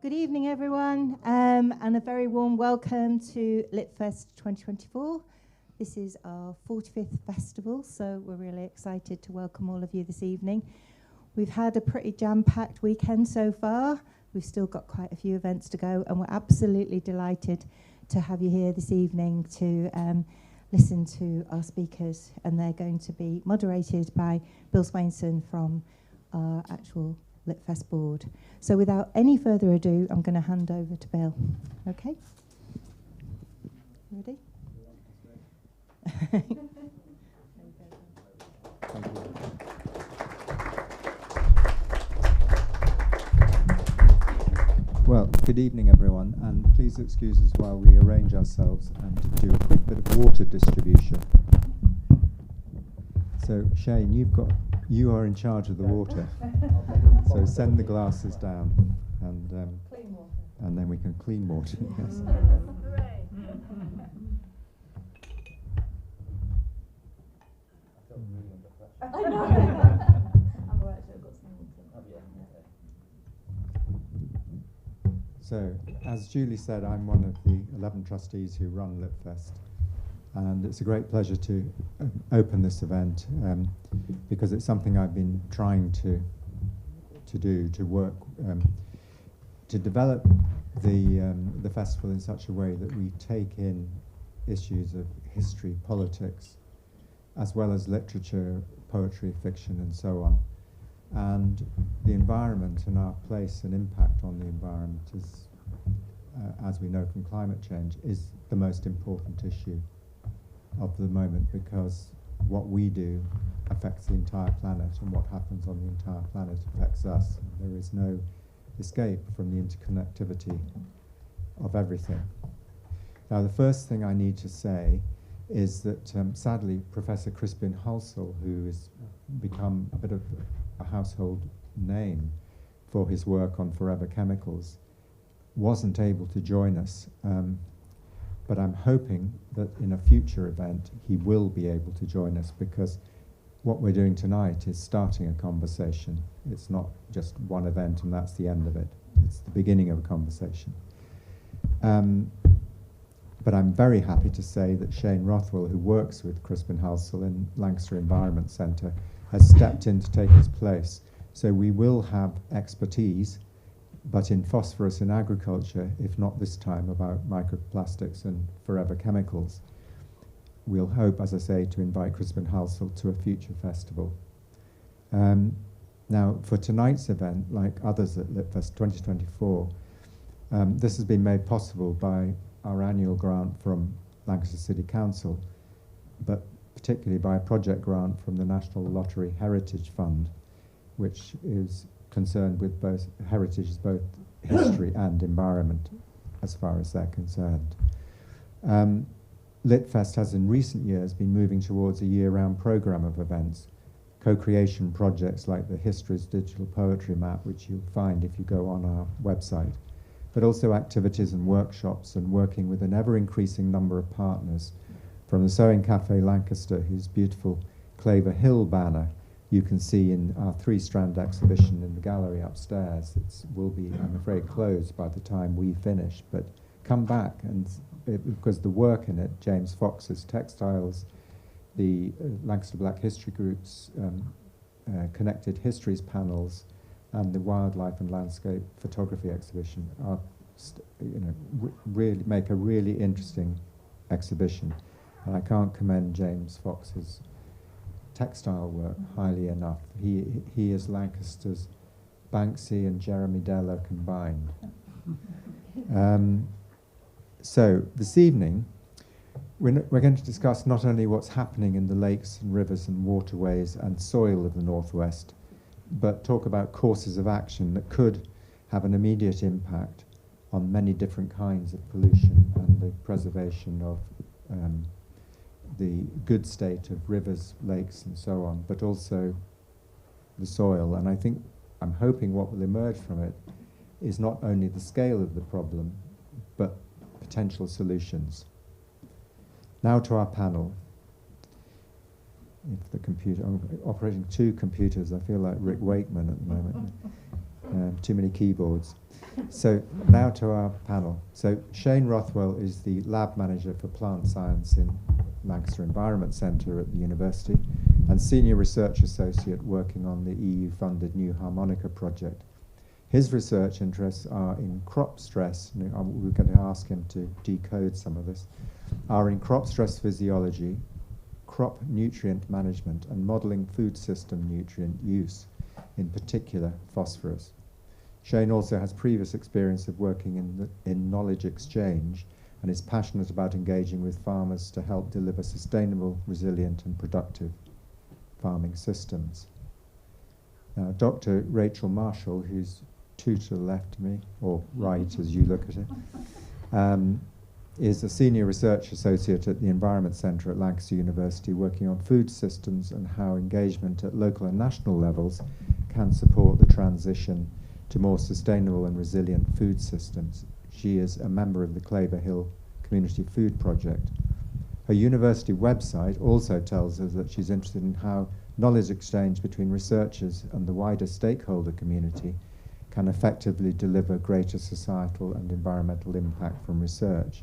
Good evening, everyone, and a very warm welcome to Litfest 2024. This is our 45th festival, so we're really excited to welcome all of you this evening. We've had a pretty jam-packed weekend so far. We've still got quite a few events to go, and we're absolutely delighted to have you here this evening to listen to our speakers, and they're going to be moderated by Bill Swainson from our actual Litfest board. So without any further ado, I'm going to hand over to Bill. Okay? Ready? Thank you. Well, good evening, everyone, and please excuse us while we arrange ourselves and do a quick bit of water distribution. So, Shane, you are in charge of the water. So send the glasses down, and then we can clean water. Yes. So, as Julie said, I'm one of the 11 trustees who run Litfest, and it's a great pleasure to open this event because it's something I've been trying to work to develop the festival in such a way that we take in issues of history, politics, as well as literature, poetry, fiction, and so on. And the environment and our place and impact on the environment is, as we know from climate change, is the most important issue of the moment, because what we do affects the entire planet, and what happens on the entire planet affects us. There is no escape from the interconnectivity of everything. Now, the first thing I need to say is that sadly, Professor Crispin Halsall, who has become a bit of a household name for his work on forever chemicals, wasn't able to join us. But I'm hoping that in a future event he will be able to join us, because what we're doing tonight is starting a conversation. It's not just one event and that's the end of it. It's the beginning of a conversation. But I'm very happy to say that Shane Rothwell, who works with Crispin Halsall in Lancaster Environment Centre, has stepped in to take his place. So we will have expertise, but in phosphorus in agriculture, if not this time about microplastics and forever chemicals. We'll hope, as I say, to invite Crispin Halsall to a future festival. Now, for tonight's event, like others at Litfest 2024, this has been made possible by our annual grant from Lancaster City Council, but particularly by a project grant from the National Lottery Heritage Fund, which is concerned with both heritage, both history and environment, as far as they're concerned. Litfest has in recent years been moving towards a year-round programme of events, co-creation projects like the History's Digital Poetry Map, which you'll find if you go on our website, but also activities and workshops, and working with an ever-increasing number of partners, from the Sewing Cafe Lancaster, whose beautiful Claver Hill banner you can see in our three-strand exhibition in the gallery upstairs. It will be, I'm afraid, closed by the time we finish, but come back, and because the work in it, James Fox's textiles, the Lancaster Black History Group's Connected Histories panels, and the Wildlife and Landscape Photography exhibition are, really make a really interesting exhibition. And I can't commend James Fox's textile work highly enough. He is Lancaster's Banksy and Jeremy Deller combined. So this evening, we're going to discuss not only what's happening in the lakes and rivers and waterways and soil of the Northwest, but talk about courses of action that could have an immediate impact on many different kinds of pollution and the preservation of the good state of rivers, lakes, and so on, but also the soil. And I'm hoping what will emerge from it is not only the scale of the problem, but potential solutions. Now to our panel. If the computer, I'm operating two computers, I feel like Rick Wakeman at the moment. Too many keyboards. So now to our panel. So Shane Rothwell is the lab manager for plant science in Lancaster Environment Centre at the university and senior research associate working on the EU-funded New Harmonica project. His research interests are in crop stress, and we're going to ask him to decode some of this, are in crop stress physiology, crop nutrient management, and modelling food system nutrient use, in particular phosphorus. Shane also has previous experience of working in knowledge exchange and is passionate about engaging with farmers to help deliver sustainable, resilient and productive farming systems. Now, Dr. Rachel Marshall, who's two to the left of me, or right as you look at it, is a senior research associate at the Environment Centre at Lancaster University, working on food systems and how engagement at local and national levels can support the transition to more sustainable and resilient food systems. She is a member of the Claver Hill Community Food Project. Her university website also tells us that she's interested in how knowledge exchange between researchers and the wider stakeholder community can effectively deliver greater societal and environmental impact from research.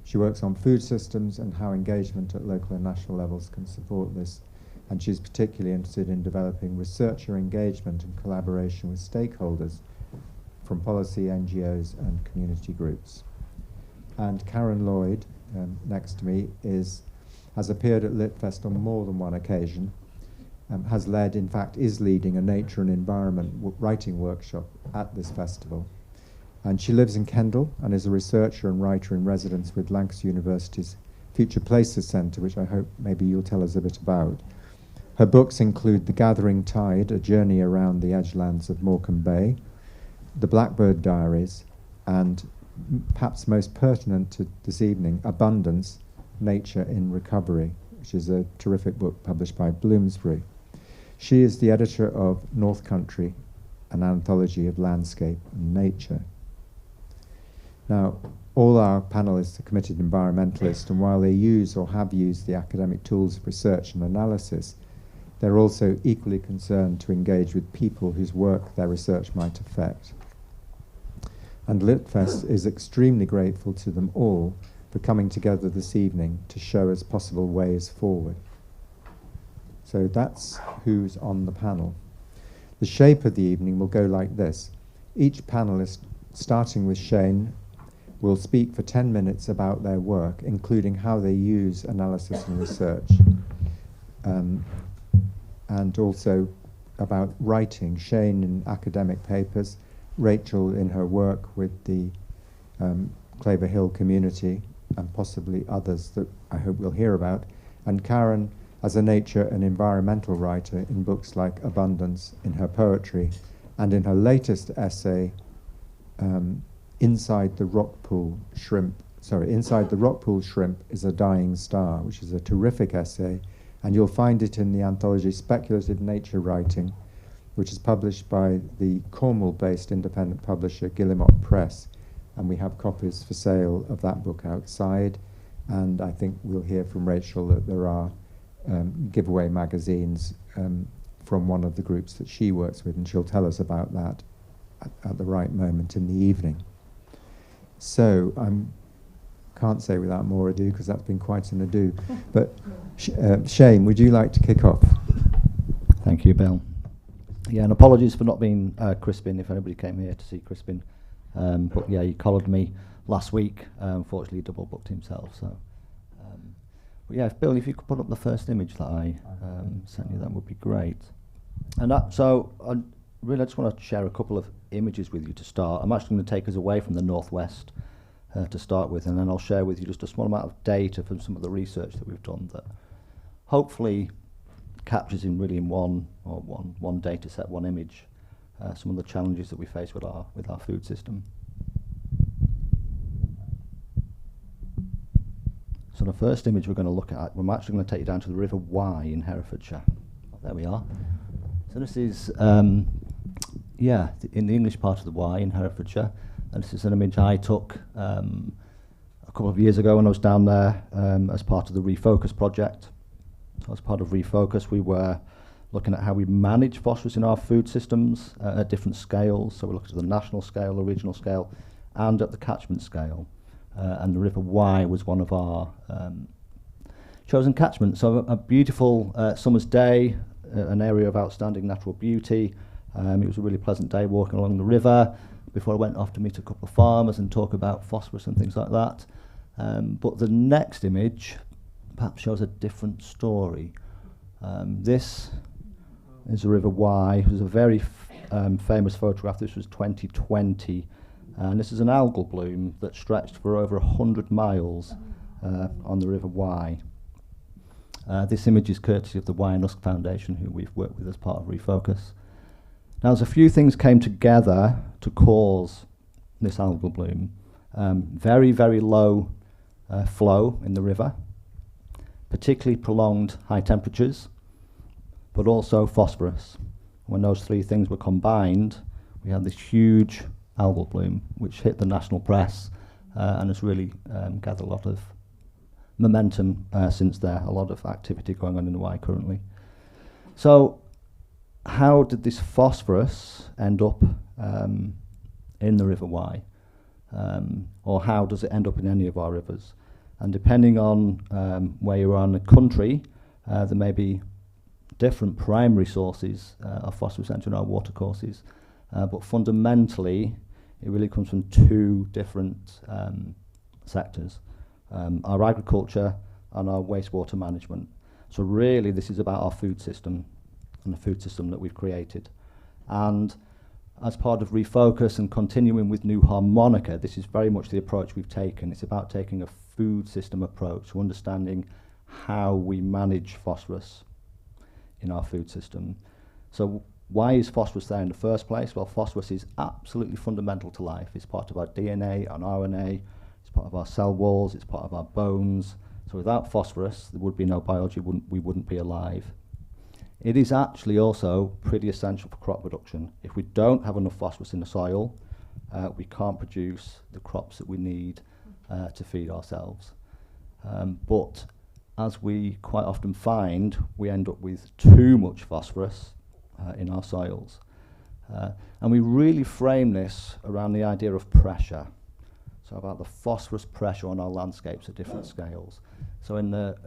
She works on food systems and how engagement at local and national levels can support this, and she's particularly interested in developing researcher engagement and collaboration with stakeholders from policy, NGOs and community groups. And Karen Lloyd, next to me, has appeared at Litfest on more than one occasion, has led, in fact, is leading a nature and environment writing workshop at this festival. And she lives in Kendal and is a researcher and writer in residence with Lancaster University's Future Places Centre, which I hope maybe you'll tell us a bit about. Her books include The Gathering Tide, A Journey Around the Edgelands of Morecambe Bay, The Blackbird Diaries, and perhaps most pertinent to this evening, Abundance, Nature in Recovery, which is a terrific book published by Bloomsbury. She is the editor of North Country, an anthology of landscape and nature. Now, all our panelists are committed environmentalists, and while they use or have used the academic tools of research and analysis, they're also equally concerned to engage with people whose work their research might affect. And Litfest is extremely grateful to them all for coming together this evening to show us possible ways forward. So that's who's on the panel. The shape of the evening will go like this. Each panelist, starting with Shane, will speak for 10 minutes about their work, including how they use analysis and research, and also about writing. Shane in academic papers, Rachel in her work with the Claver Hill community, and possibly others that I hope we'll hear about, and Karen as a nature and environmental writer in books like Abundance, in her poetry, and in her latest essay, Inside the Rockpool Shrimp is a Dying Star, which is a terrific essay, and you'll find it in the anthology Speculative Nature Writing, which is published by the Cornwall-based independent publisher Guillemot Press, and we have copies for sale of that book outside, and I think we'll hear from Rachel that there are giveaway magazines from one of the groups that she works with, and she'll tell us about that at the right moment in the evening. So I can't say without more ado, because that's been quite an ado, but Shane, would you like to kick off? Thank you, Bill. Yeah, and apologies for not being Crispin, if anybody came here to see Crispin. But yeah, he collared me last week. Unfortunately, he double booked himself. So, but yeah, Bill, if you could put up the first image that I sent you, that would be great. And so I just want to share a couple of images with you to start. I'm actually going to take us away from the Northwest to start with, and then I'll share with you just a small amount of data from some of the research that we've done that hopefully captures in one data set, one image, some of the challenges that we face with our food system. So the first image we're going to look at, I'm actually going to take you down to the River Wye in Herefordshire. There we are. So this is, in the English part of the Wye in Herefordshire. And this is an image I took a couple of years ago when I was down there as part of the Refocus project. So as part of Refocus, we were looking at how we manage phosphorus in our food systems at different scales. So we looked at the national scale, the regional scale, and at the catchment scale. And the River Wye was one of our chosen catchments. So a beautiful summer's day, an area of outstanding natural beauty. It was a really pleasant day walking along the river before I went off to meet a couple of farmers and talk about phosphorus and things like that. But the next image perhaps shows a different story. This is the River Wye. It was a very famous photograph. This was 2020. And this is an algal bloom that stretched for over 100 miles on the River Wye. This image is courtesy of the Wye and Usk Foundation, who we've worked with as part of Refocus. Now, there's a few things came together to cause this algal bloom. Very, very low flow in the river, particularly prolonged high temperatures, but also phosphorus. When those three things were combined, we had this huge algal bloom, which hit the national press and has really gathered a lot of momentum since there. A lot of activity going on in the Wye currently. So how did this phosphorus end up in the River Wye? Or how does it end up in any of our rivers? And depending on where you are in the country, there may be different primary sources of phosphorus entering our watercourses, but fundamentally it really comes from two different sectors, our agriculture and our wastewater management. So really this is about our food system and the food system that we've created. And as part of Refocus and continuing with New Harmonica, this is very much the approach we've taken. It's about taking a food system approach to understanding how we manage phosphorus in our food system. So why is phosphorus there in the first place? Well, phosphorus is absolutely fundamental to life. It's part of our DNA and RNA. It's part of our cell walls. It's part of our bones. So without phosphorus, there would be no biology. We wouldn't be alive. It is actually also pretty essential for crop production. If we don't have enough phosphorus in the soil, we can't produce the crops that we need to feed ourselves. But as we quite often find, we end up with too much phosphorus in our soils. And we really frame this around the idea of pressure. So about the phosphorus pressure on our landscapes at different scales. So in the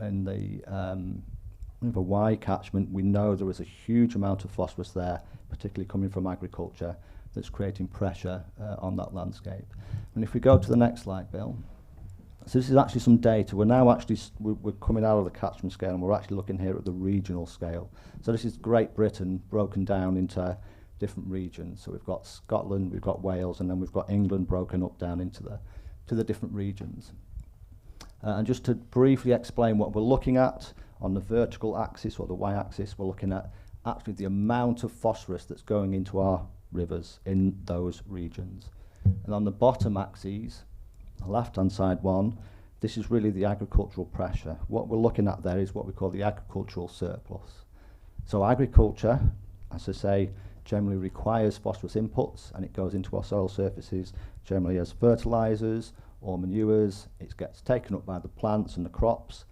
River Wye catchment, we know there is a huge amount of phosphorus there, particularly coming from agriculture, that's creating pressure on that landscape. And if we go to the next slide, Bill. So this is actually some data. We're now actually, we're coming out of the catchment scale and we're actually looking here at the regional scale. So this is Great Britain broken down into different regions. So we've got Scotland, we've got Wales, and then we've got England broken up down into the different regions. And just to briefly explain what we're looking at, on the vertical axis or the y-axis, we're looking at actually the amount of phosphorus that's going into our rivers in those regions. And on the bottom axis, the left-hand side one, this is really the agricultural pressure. What we're looking at there is what we call the agricultural surplus. So agriculture, as I say, generally requires phosphorus inputs, and it goes into our soil surfaces generally as fertilizers or manures. It gets taken up by the plants and the crops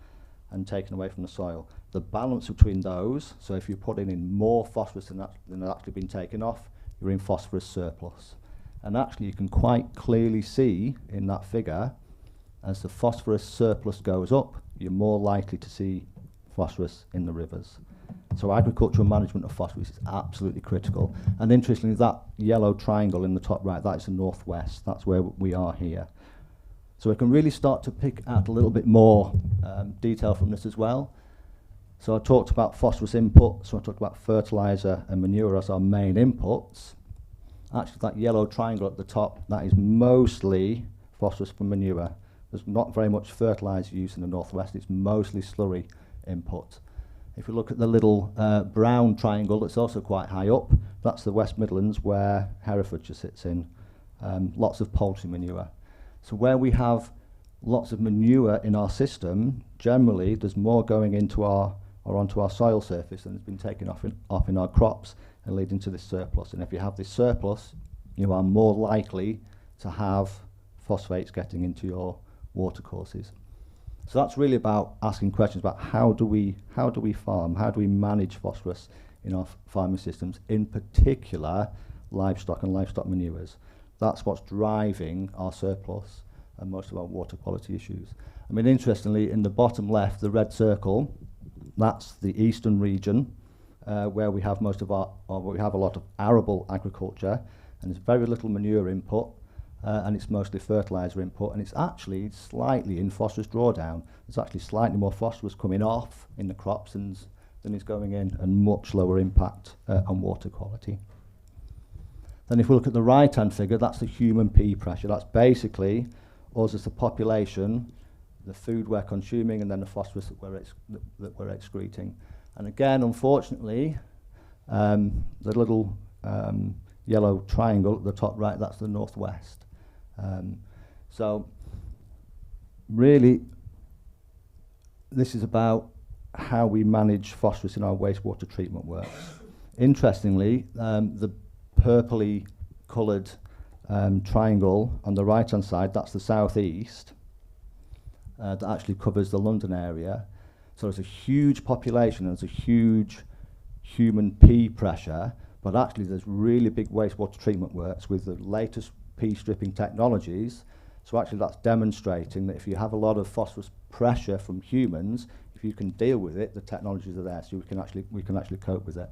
and taken away from the soil. The balance between those, so if you're putting in more phosphorus than has actually been taken off, you're in phosphorus surplus. And actually you can quite clearly see in that figure, as the phosphorus surplus goes up, you're more likely to see phosphorus in the rivers. So agricultural management of phosphorus is absolutely critical. And interestingly, that yellow triangle in the top right, that is the northwest. That's where we are here. So we can really start to pick out a little bit more detail from this as well. So I talked about phosphorus input, so I talked about fertilizer and manure as our main inputs. Actually, that yellow triangle at the top, that is mostly phosphorus from manure. There's not very much fertilizer used in the northwest, it's mostly slurry input. If you look at the little brown triangle that's also quite high up, that's the West Midlands where Herefordshire sits in. Lots of poultry manure. So where we have lots of manure in our system, generally there's more going into our or onto our soil surface than has been taken off in our crops and leading to this surplus. And if you have this surplus, you are more likely to have phosphates getting into your watercourses. So that's really about asking questions about how do we farm, how do we manage phosphorus in our farming systems, in particular livestock and livestock manures. That's what's driving our surplus and most of our water quality issues. I mean, interestingly, in the bottom left, the red circle, that's the eastern region, where we have we have a lot of arable agriculture, and there's very little manure input, and it's mostly fertilizer input, and it's actually slightly in phosphorus drawdown. There's actually slightly more phosphorus coming off in the crops than is going in, and much lower impact on water quality. Then if we look at the right-hand figure, that's the human pee pressure. That's basically us as a population, the food we're consuming, and then the phosphorus that we're excreting. And again, unfortunately, the little yellow triangle at the top right, that's the northwest. So really, this is about how we manage phosphorus in our wastewater treatment works. Interestingly, the purpley coloured triangle on the right-hand side, that's the southeast, that actually covers the London area. So there's a huge population, and there's a huge human pee pressure, but actually there's really big wastewater treatment works with the latest pee stripping technologies. So actually that's demonstrating that if you have a lot of phosphorus pressure from humans, if you can deal with it, the technologies are there, so we can actually cope with it.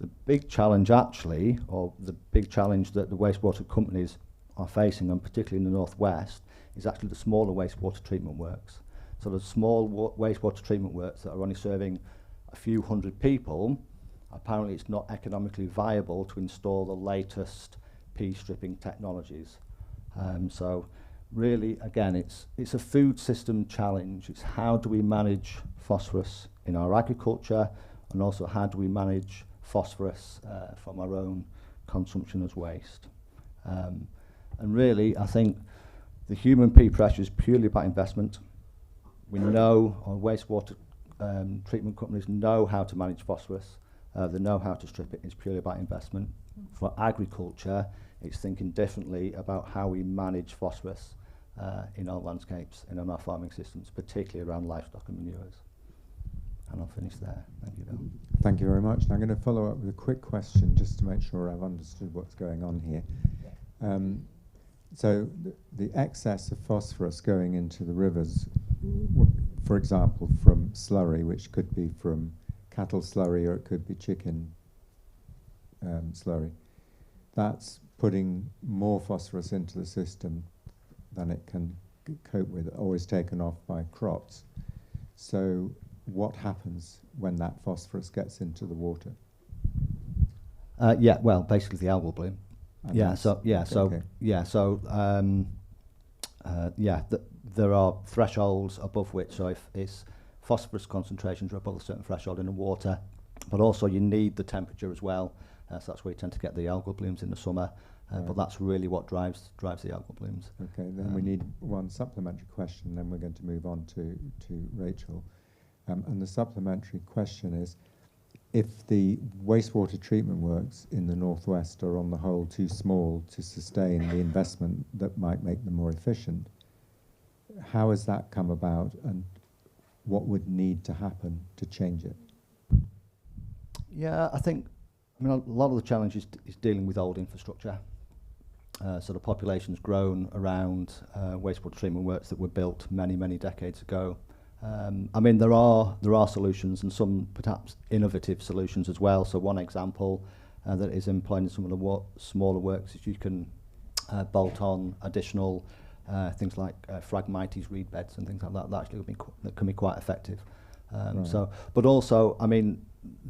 The big challenge actually, or the big challenge that the wastewater companies are facing, and particularly in the northwest, is actually the smaller wastewater treatment works. So the small wastewater treatment works that are only serving a few hundred people, apparently it's not economically viable to install the latest pee stripping technologies. So really, again, it's a food system challenge. It's how do we manage phosphorus in our agriculture, and also how do we manage phosphorus from our own consumption as waste. And really, I think the human pee pressure is purely about investment. We know our wastewater treatment companies know how to manage phosphorus. They know how to strip it. It's purely about investment. For agriculture, it's thinking differently about how we manage phosphorus in our landscapes and in our farming systems, particularly around livestock and manures. And I'll finish there. Thank you, Bill. Thank you very much. And I'm going to follow up with a quick question just to make sure I've understood what's going on here. So the excess of phosphorus going into the rivers, for example, from slurry, which could be from cattle slurry or it could be chicken slurry, that's putting more phosphorus into the system than it can cope with, or is taken off by crops. So what happens when that phosphorus gets into the water? Yeah, well, basically the algal bloom. There are thresholds above which, so if phosphorus concentrations are above a certain threshold in the water, but also you need the temperature as well, so that's where you tend to get the algal blooms in the summer, but that's really what drives the algal blooms. Okay, then we need one supplementary question, then we're going to move on to Rachel. And the supplementary question is, if the wastewater treatment works in the northwest are on the whole too small to sustain the investment that might make them more efficient, how has that come about, and what would need to happen to change it? Yeah, I mean, a lot of the challenge is dealing with old infrastructure. So the population's grown around wastewater treatment works that were built many, many decades ago. I mean, there are solutions, and some perhaps innovative solutions as well. So one example that is employed in some of the smaller works is you can bolt on additional things like Phragmites reed beds and things like that. That actually that can be quite effective. Right. So, but also, I mean,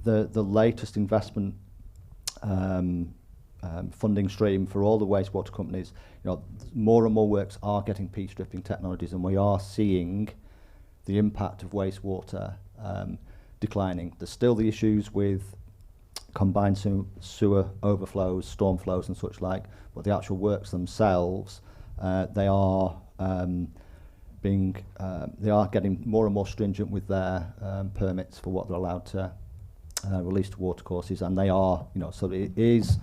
the latest investment funding stream for all the wastewater companies, you know, more and more works are getting pee stripping technologies, and we are seeing the impact of wastewater declining. There's still the issues with combined sewer overflows, storm flows and such like, but the actual works themselves, they are getting more and more stringent with their permits for what they're allowed to release to watercourses, and they are, you know, so it is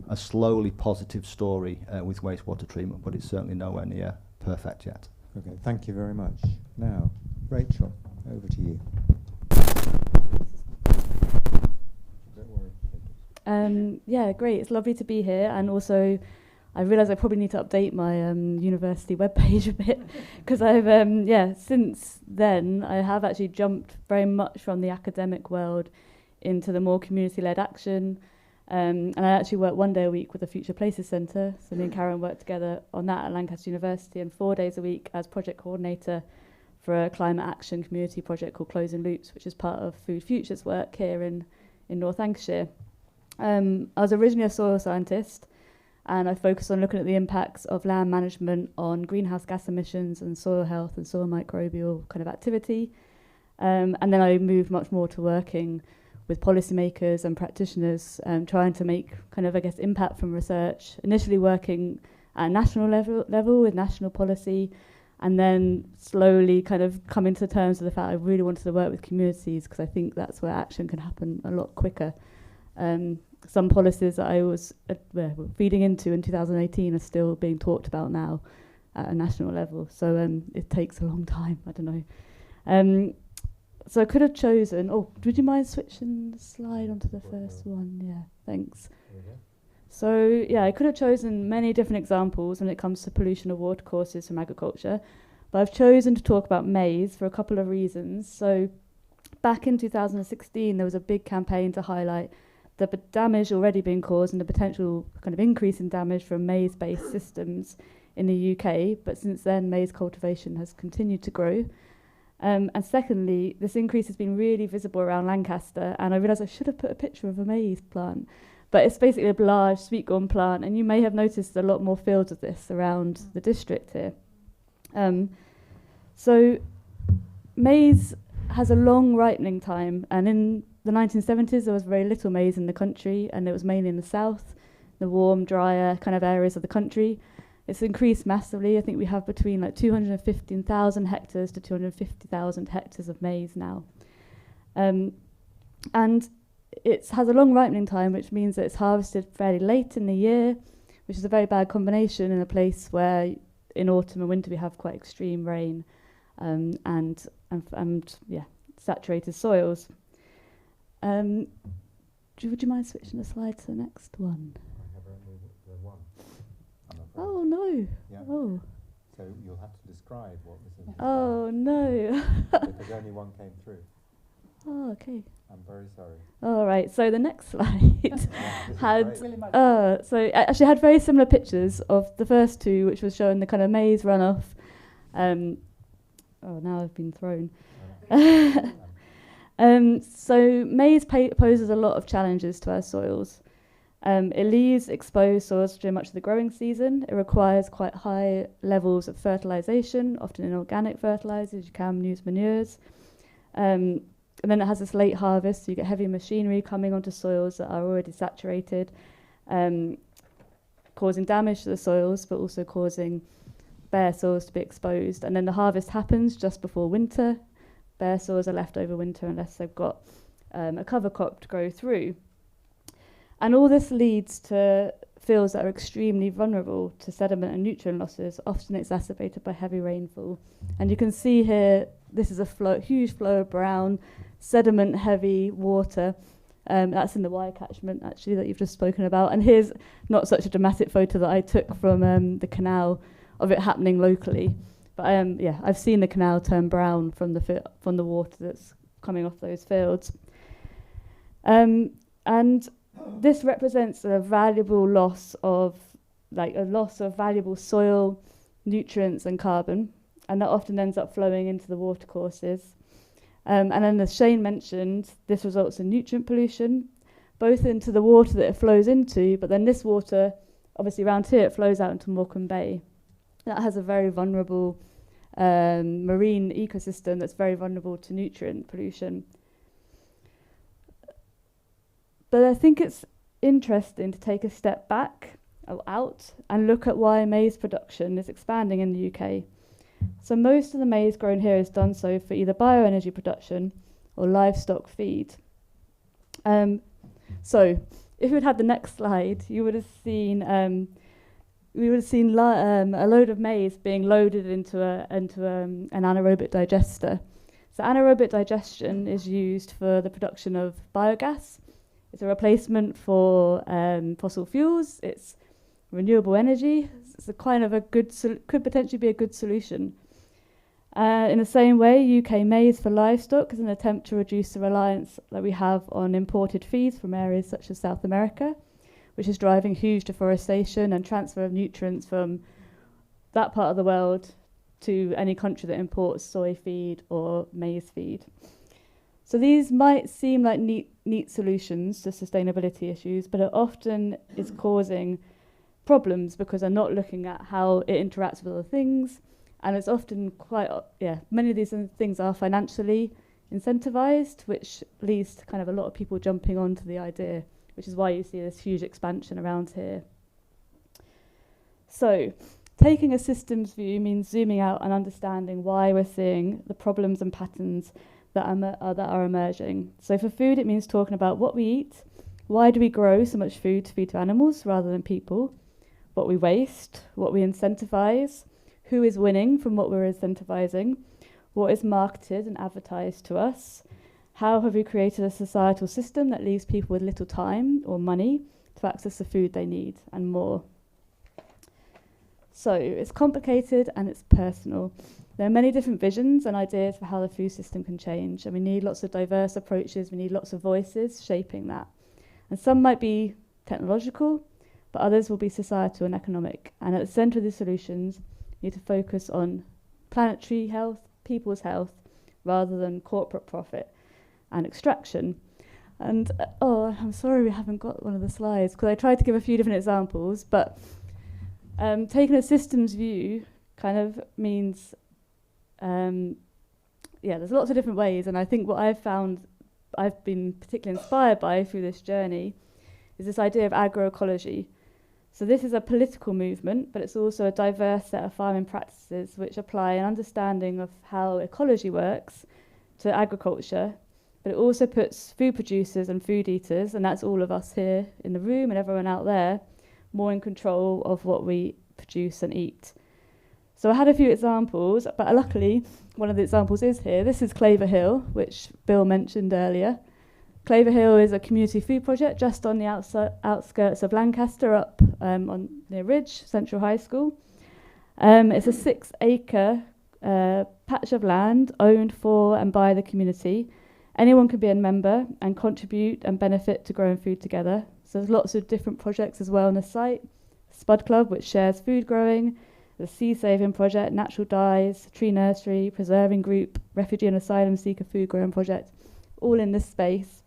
a slowly positive story with wastewater treatment, but it's certainly nowhere near perfect yet. Okay, thank you very much. Now, Rachel, over to you. Yeah, great. It's lovely to be here. And also, I realise I probably need to update my university webpage a bit because I've, since then, I have actually jumped very much from the academic world into the more community-led action. And I actually work 1 day a week with the Future Places Centre. So me and Karen work together on that at Lancaster University, and 4 days a week as project coordinator for a climate action community project called Closing Loops, which is part of Food Future's work here in North Lancashire. I was originally a soil scientist, and I focused on looking at the impacts of land management on greenhouse gas emissions and soil health and soil microbial kind of activity. And then I moved much more to working with policymakers and practitioners, trying to make kind of, I guess, impact from research, initially working at a national level with national policy, and then slowly kind of coming to terms with the fact I really wanted to work with communities because I think that's where action can happen a lot quicker. Some policies that I was feeding into in 2018 are still being talked about now at a national level. So it takes a long time, I don't know. So I could have chosen, would you mind switching the slide onto the first one? Yeah, thanks. So yeah, I could have chosen many different examples when it comes to pollution of watercourses from agriculture, but I've chosen to talk about maize for a couple of reasons. So back in 2016, there was a big campaign to highlight the damage already being caused and the potential kind of increase in damage from maize-based systems in the UK, but since then maize cultivation has continued to grow. And secondly, this increase has been really visible around Lancaster, and I realised I should have put a picture of a maize plant, but it's basically a large sweetcorn plant, and you may have noticed a lot more fields of this around the district here. So maize has a long ripening time, and in the 1970s there was very little maize in the country, and it was mainly in the south, the warm, drier kind of areas of the country. It's increased massively. I think we have between like 215,000 hectares to 250,000 hectares of maize now. And it has a long ripening time, which means that it's harvested fairly late in the year, which is a very bad combination in a place where in autumn and winter we have quite extreme rain and saturated soils. Would you mind switching the slide to the next one? I have only the one. Oh no! Yeah. Oh. So you'll have to describe what was in the Oh no! because only one came through. Oh, okay. I'm very sorry. All right. So the next slide had great. so I actually had very similar pictures of the first two, which was showing the kind of maize runoff. Now I've been thrown. So maize poses a lot of challenges to our soils. It leaves exposed soils during much of the growing season. It requires quite high levels of fertilisation, often in organic fertilisers. You can use manures. And then it has this late harvest, so you get heavy machinery coming onto soils that are already saturated, causing damage to the soils, but also causing bare soils to be exposed. And then the harvest happens just before winter. Bare soils are left over winter unless they've got a cover crop to grow through. And all this leads to fields that are extremely vulnerable to sediment and nutrient losses, often exacerbated by heavy rainfall. And you can see here, this is a huge flow of brown, sediment-heavy water. That's in the Wye catchment, actually, that you've just spoken about. And here's not such a dramatic photo that I took from the canal of it happening locally. But I've seen the canal turn brown from the water that's coming off those fields. And this represents a valuable loss of valuable soil, nutrients and carbon, and that often ends up flowing into the watercourses. And then, as Shane mentioned, this results in nutrient pollution, both into the water that it flows into, but then this water, obviously around here, it flows out into Morecambe Bay. That has a very vulnerable marine ecosystem that's very vulnerable to nutrient pollution. But I think it's interesting to take a step back out and look at why maize production is expanding in the UK. So most of the maize grown here is done so for either bioenergy production or livestock feed. So if we'd had the next slide, you would have seen a load of maize being loaded into an anaerobic digester. So anaerobic digestion is used for the production of biogas. It's a replacement for fossil fuels. It's renewable energy. It's a kind of a good could potentially be a good solution. In the same way, UK maize for livestock is an attempt to reduce the reliance that we have on imported feeds from areas such as South America, which is driving huge deforestation and transfer of nutrients from that part of the world to any country that imports soy feed or maize feed. So these might seem like neat solutions to sustainability issues, but it often is causing problems because they're not looking at how it interacts with other things. And it's often many of these things are financially incentivized, which leads to kind of a lot of people jumping onto the idea, which is why you see this huge expansion around here. So taking a systems view means zooming out and understanding why we're seeing the problems and patterns that are emerging. So for food, it means talking about what we eat, why do we grow so much food to feed to animals rather than people, what we waste, what we incentivize, who is winning from what we're incentivizing, what is marketed and advertised to us, how have we created a societal system that leaves people with little time or money to access the food they need, and more. So it's complicated and it's personal. There are many different visions and ideas for how the food system can change, and we need lots of diverse approaches, we need lots of voices shaping that. And some might be technological, but others will be societal and economic. And at the centre of the solutions, we need to focus on planetary health, people's health, rather than corporate profit and extraction. And I'm sorry we haven't got one of the slides, because I tried to give a few different examples, but taking a systems view kind of means, there's lots of different ways, and I think what I've found I've been particularly inspired by through this journey is this idea of agroecology. So this is a political movement, but it's also a diverse set of farming practices which apply an understanding of how ecology works to agriculture, but it also puts food producers and food eaters, and that's all of us here in the room and everyone out there, more in control of what we produce and eat. So I had a few examples, but luckily one of the examples is here. This is Claver Hill, which Bill mentioned earlier. Claver Hill is a community food project just on the outskirts of Lancaster, up near Ridge Central High School. It's a 6-acre patch of land owned for and by the community. Anyone can be a member and contribute and benefit to growing food together. So there's lots of different projects as well on the site. Spud Club, which shares food growing, the Sea Saving Project, Natural Dyes, Tree Nursery, Preserving Group, Refugee and Asylum Seeker Food Growing Project, all in this space.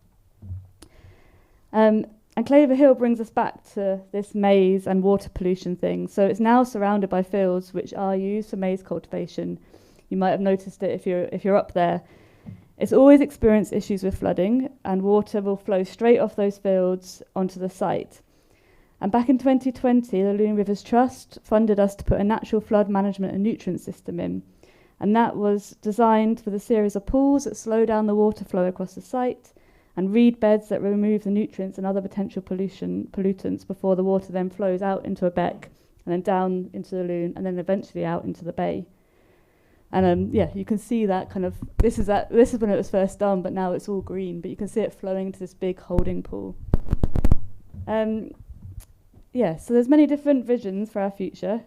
And Claver Hill brings us back to this maize and water pollution thing. So it's now surrounded by fields which are used for maize cultivation. You might have noticed it if you're up there. It's always experienced issues with flooding, and water will flow straight off those fields onto the site. And back in 2020, the Lune Rivers Trust funded us to put a natural flood management and nutrient system in. And that was designed with a series of pools that slow down the water flow across the site, and reed beds that remove the nutrients and other potential pollutants before the water then flows out into a beck, and then down into the Lune, and then eventually out into the bay. And you can see that kind of, this is when it was first done, but now it's all green, but you can see it flowing into this big holding pool. So there's many different visions for our future,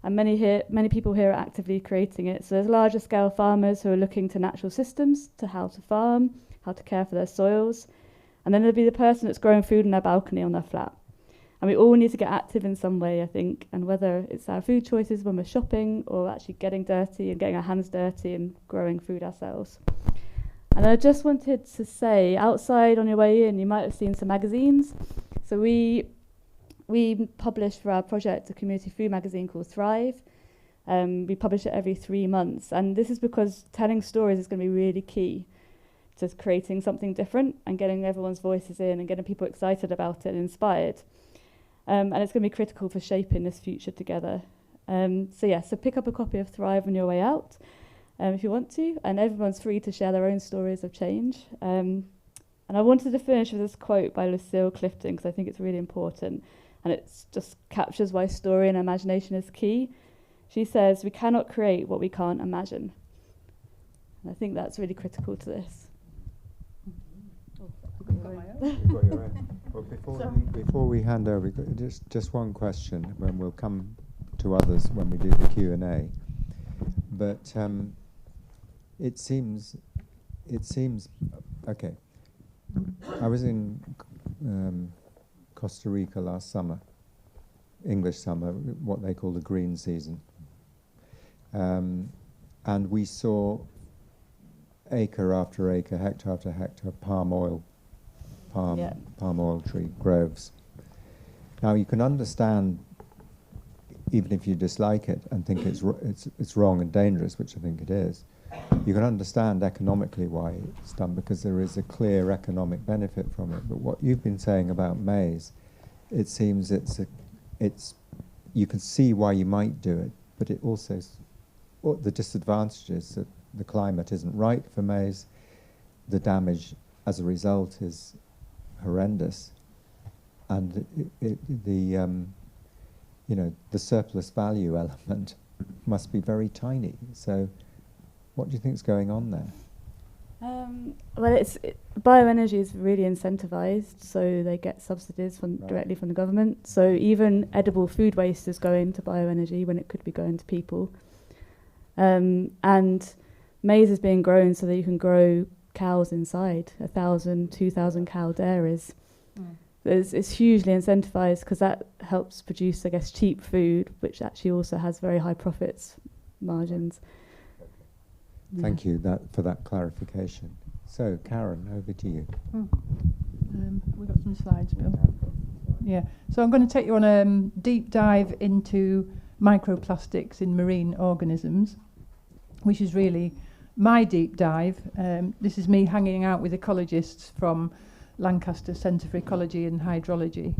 and many people here are actively creating it. So there's larger scale farmers who are looking to natural systems, to how to farm, how to care for their soils, and then there'll be the person that's growing food on their balcony on their flat. And we all need to get active in some way, I think, and whether it's our food choices when we're shopping or actually getting dirty and getting our hands dirty and growing food ourselves. And I just wanted to say, outside on your way in, you might have seen some magazines. So we publish for our project a community food magazine called Thrive. We publish it every 3 months, and this is because telling stories is going to be really key to creating something different and getting everyone's voices in and getting people excited about it and inspired. And it's going to be critical for shaping this future together. So pick up a copy of Thrive on your way out if you want to, and everyone's free to share their own stories of change. And I wanted to finish with this quote by Lucille Clifton, because I think it's really important, and it just captures why story and imagination is key. She says, "We cannot create what we can't imagine." And I think that's really critical to this. You've got your own. Well, before we hand over, just one question, when we'll come to others when we do the Q&A. But it seems, okay. I was in Costa Rica last summer, English summer, what they call the green season. And we saw acre after acre, hectare after hectare, palm oil tree groves. Now you can understand, even if you dislike it and think it's wrong and dangerous, which I think it is, you can understand economically why it's done, because there is a clear economic benefit from it. But what you've been saying about maize, it seems you can see why you might do it, but it also, the disadvantages that the climate isn't right for maize, the damage as a result is horrendous, and the surplus value element must be very tiny. So what do you think is going on there? Well, bioenergy is really incentivized, so they get subsidies directly from the government. So even edible food waste is going to bioenergy when it could be going to people. And maize is being grown so that you can grow cows inside 1,000, 2,000 cow dairies. It's hugely incentivized because that helps produce, I guess, cheap food, which actually also has very high profits margins. Thank you for that clarification. So, Karen, over to you. We've got some slides, Bill. Yeah. So I'm going to take you on a deep dive into microplastics in marine organisms, which is really my deep dive. This is me hanging out with ecologists from Lancaster Centre for Ecology and Hydrology.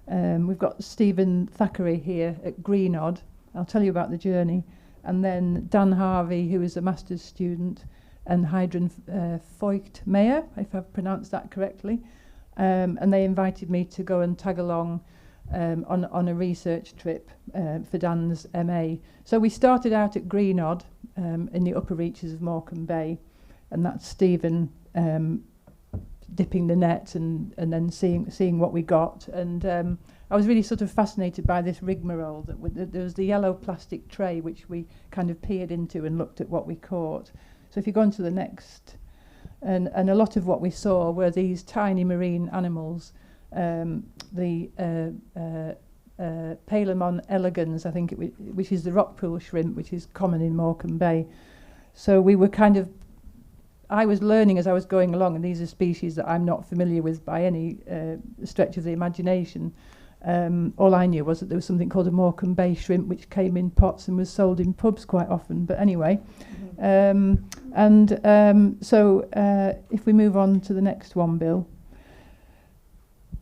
We've got Stephen Thackeray here at Greenodd. I'll tell you about the journey. And then Dan Harvey, who is a master's student, and Heidrun Voigt-Meyer, if I've pronounced that correctly. And they invited me to go and tag along on a research trip for Dan's MA. So we started out at Greenodd in the upper reaches of Morecambe Bay, and that's Stephen dipping the net and then seeing what we got. And I was really sort of fascinated by this rigmarole. There was the yellow plastic tray which we kind of peered into and looked at what we caught. So if you go on to the next, and a lot of what we saw were these tiny marine animals, the Palemon elegans, I think, which is the rockpool shrimp, which is common in Morecambe Bay. So we were I was learning as I was going along, and these are species that I'm not familiar with by any stretch of the imagination. All I knew was that there was something called a Morecambe Bay shrimp, which came in pots and was sold in pubs quite often. But anyway, so if we move on to the next one, Bill.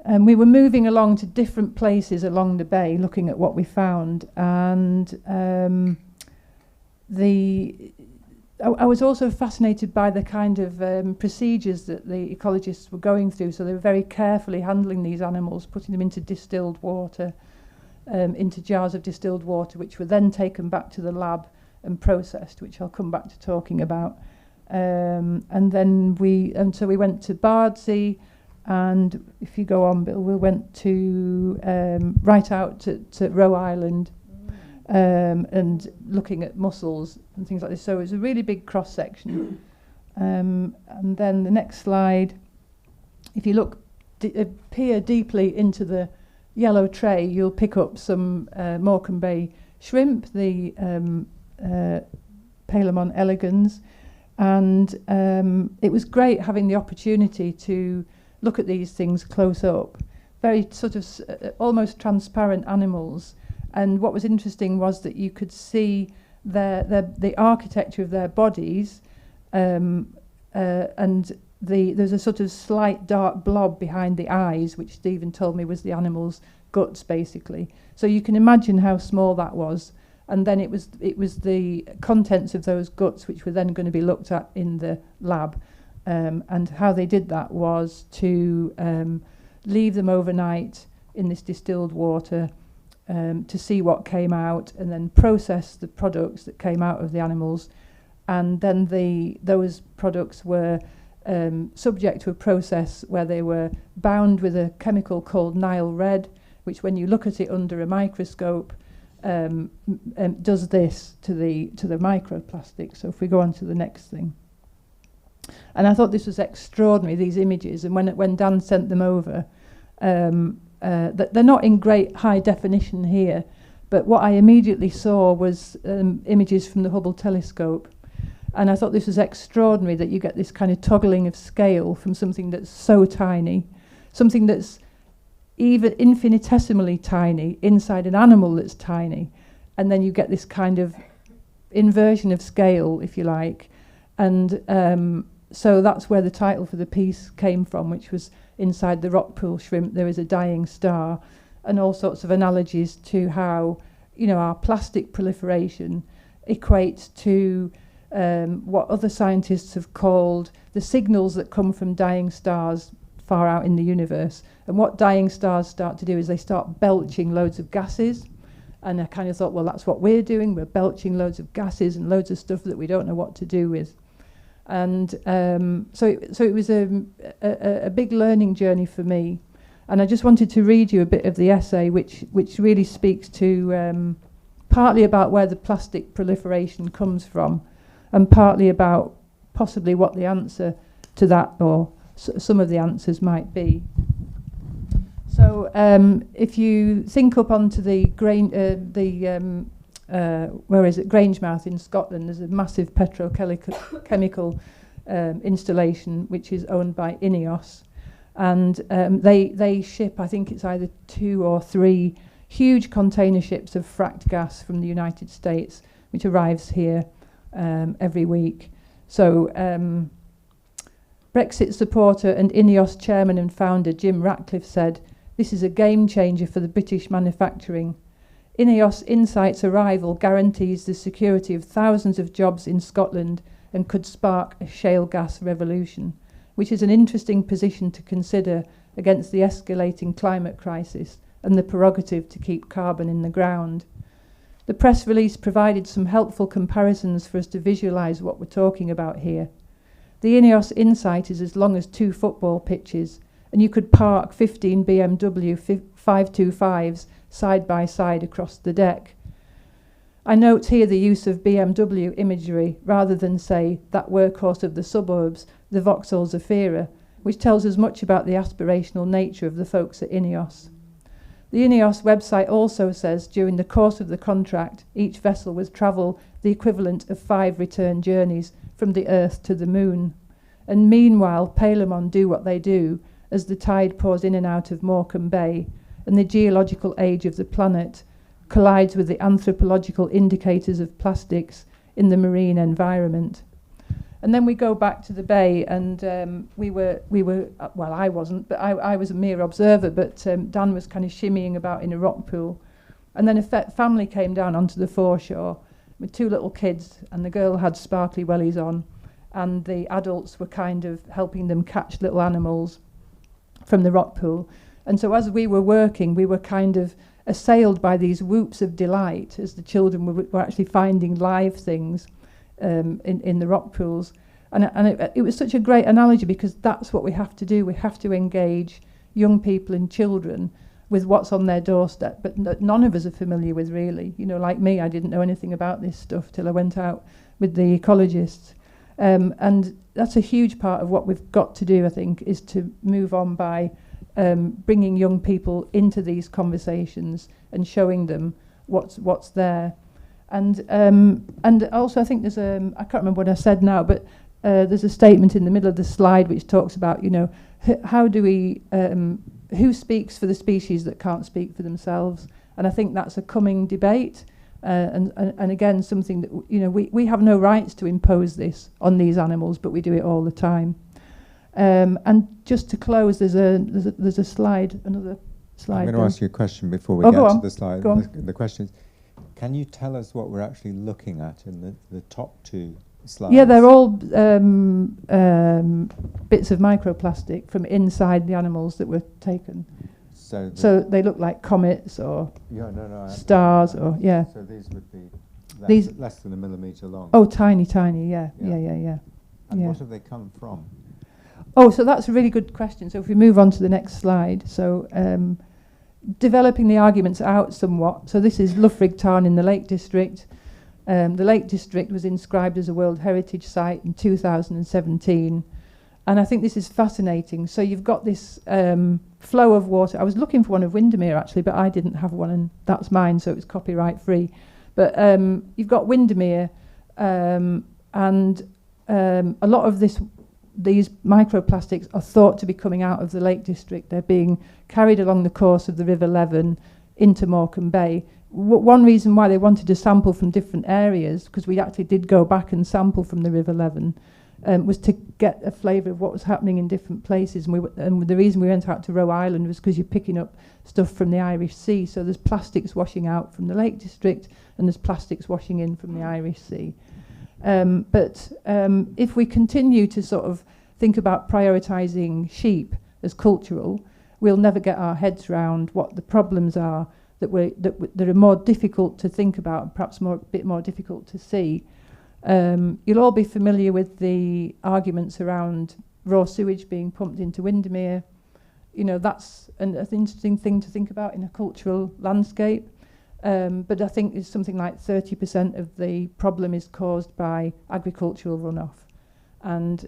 We were moving along to different places along the bay, looking at what we found, and I was also fascinated by the kind of procedures that the ecologists were going through. So they were very carefully handling these animals, putting them into distilled water, into jars of distilled water, which were then taken back to the lab and processed, which I'll come back to talking about. And so we went to Bardsey, and if you go on, Bill, we went to right out to Roe Island. And looking at mussels and things like this. So it was a really big cross-section. And then the next slide, if you peer deeply into the yellow tray, you'll pick up some Morecambe Bay shrimp, the Palemon elegans. And it was great having the opportunity to look at these things close up. Very sort of almost transparent animals. And what was interesting was that you could see the architecture of their bodies, and there's a sort of slight dark blob behind the eyes, which Stephen told me was the animal's guts, basically. So you can imagine how small that was. And then it was the contents of those guts which were then going to be looked at in the lab. And how they did that was to leave them overnight in this distilled water, to see what came out, and then process the products that came out of the animals. And then those products were subject to a process where they were bound with a chemical called Nile red, which when you look at it under a microscope does this to the microplastic. So if we go on to the next thing. And I thought this was extraordinary, these images, and when Dan sent them over, they're not in great high definition here, but what I immediately saw was images from the Hubble telescope. And I thought this was extraordinary that you get this kind of toggling of scale from something that's so tiny, something that's even infinitesimally tiny inside an animal that's tiny. And then you get this kind of inversion of scale, if you like. And so that's where the title for the piece came from, which was inside the rockpool shrimp there is a dying star, and all sorts of analogies to how, you know, our plastic proliferation equates to what other scientists have called the signals that come from dying stars far out in the universe. And what dying stars start to do is they start belching loads of gases. And I kind of thought, well, that's what we're doing. We're belching loads of gases and loads of stuff that we don't know what to do with. And so it was a big learning journey for me. And I just wanted to read you a bit of the essay, which really speaks to partly about where the plastic proliferation comes from, and partly about possibly what the answer to that, or some of the answers, might be. So if you think up onto the where is it, Grangemouth in Scotland, there's a massive petrochemical installation which is owned by INEOS, and they ship, I think it's either 2 or 3 huge container ships of fracked gas from the United States, which arrives here every week. So Brexit supporter and INEOS chairman and founder Jim Ratcliffe said, "This is a game changer for the British manufacturing. INEOS Insight's arrival guarantees the security of thousands of jobs in Scotland and could spark a shale gas revolution, which is an interesting position to consider against the escalating climate crisis and the prerogative to keep carbon in the ground." The press release provided some helpful comparisons for us to visualise what we're talking about here. The INEOS Insight is as long as 2 football pitches, and you could park 15 BMW 525s side by side across the deck. I note here the use of BMW imagery rather than, say, that workhorse of the suburbs, the Vauxhall Zafira, which tells us much about the aspirational nature of the folks at INEOS. The INEOS website also says during the course of the contract, each vessel will travel the equivalent of 5 return journeys from the Earth to the Moon. And meanwhile, Palemon do what they do as the tide pours in and out of Morecambe Bay, and the geological age of the planet collides with the anthropological indicators of plastics in the marine environment. And then we go back to the bay, and we were well, I wasn't, but I was a mere observer, but Dan was kind of shimmying about in a rock pool. And then a family came down onto the foreshore with 2 little kids, and the girl had sparkly wellies on, and the adults were kind of helping them catch little animals from the rock pool. And so as we were working, we were kind of assailed by these whoops of delight as the children were actually finding live things in the rock pools. And it was such a great analogy, because that's what we have to do. We have to engage young people and children with what's on their doorstep, but none of us are familiar with, really. You know, like me, I didn't know anything about this stuff till I went out with the ecologists. And that's a huge part of what we've got to do, I think, is to move on by bringing young people into these conversations and showing them what's there. And also, I think there's I can't remember what I said now, but there's a statement in the middle of the slide which talks about, you know, how do we, who speaks for the species that can't speak for themselves? And I think that's a coming debate, and again, something that, you know, we have no rights to impose this on these animals, but we do it all the time. And just to close, there's a slide, another slide. I'm going to ask you a question before we get to the slide. The question is, can you tell us what we're actually looking at in the top 2 slides? Yeah, they're all bits of microplastic from inside the animals that were taken. So they look like comets or stars, or yeah. So these would be less than a millimetre long. Oh, tiny, yeah. And what have they come from? Oh, so that's a really good question. So if we move on to the next slide. So developing the arguments out somewhat. So this is Loughrig Tarn in the Lake District. The Lake District was inscribed as a World Heritage Site in 2017. And I think this is fascinating. So you've got this flow of water. I was looking for one of Windermere, actually, but I didn't have one, and that's mine, so it's copyright free. But you've got Windermere, and a lot of these microplastics are thought to be coming out of the Lake District. They're being carried along the course of the River Leven into Morecambe Bay. One reason why they wanted to sample from different areas, because we actually did go back and sample from the River Leven, was to get a flavour of what was happening in different places. And the reason we went out to Roe Island was because you're picking up stuff from the Irish Sea. So there's plastics washing out from the Lake District, and there's plastics washing in from the Irish Sea. But if we continue to sort of think about prioritising sheep as cultural, we'll never get our heads round what the problems are that are more difficult to think about and perhaps a bit more difficult to see. You'll all be familiar with the arguments around raw sewage being pumped into Windermere. You know, that's an interesting thing to think about in a cultural landscape. But I think it's something like 30% of the problem is caused by agricultural runoff. And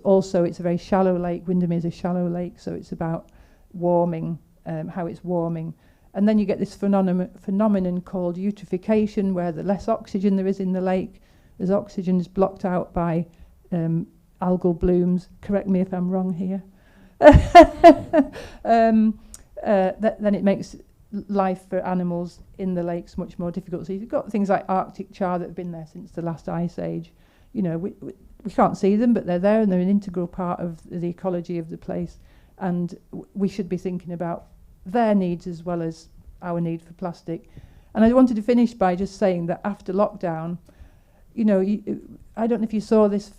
also it's a very shallow lake. Windermere is a shallow lake, so it's about warming, how it's warming. And then you get this phenomenon called eutrophication, where the less oxygen there is in the lake, as oxygen is blocked out by algal blooms. Correct me if I'm wrong here. Then it makes life for animals in the lakes much more difficult. So you've got things like Arctic char that have been there since the last ice age. You know, we can't see them, but they're there, and they're an integral part of the ecology of the place. And we should be thinking about their needs as well as our need for plastic. And I wanted to finish by just saying that after lockdown, you know, I don't know if you saw this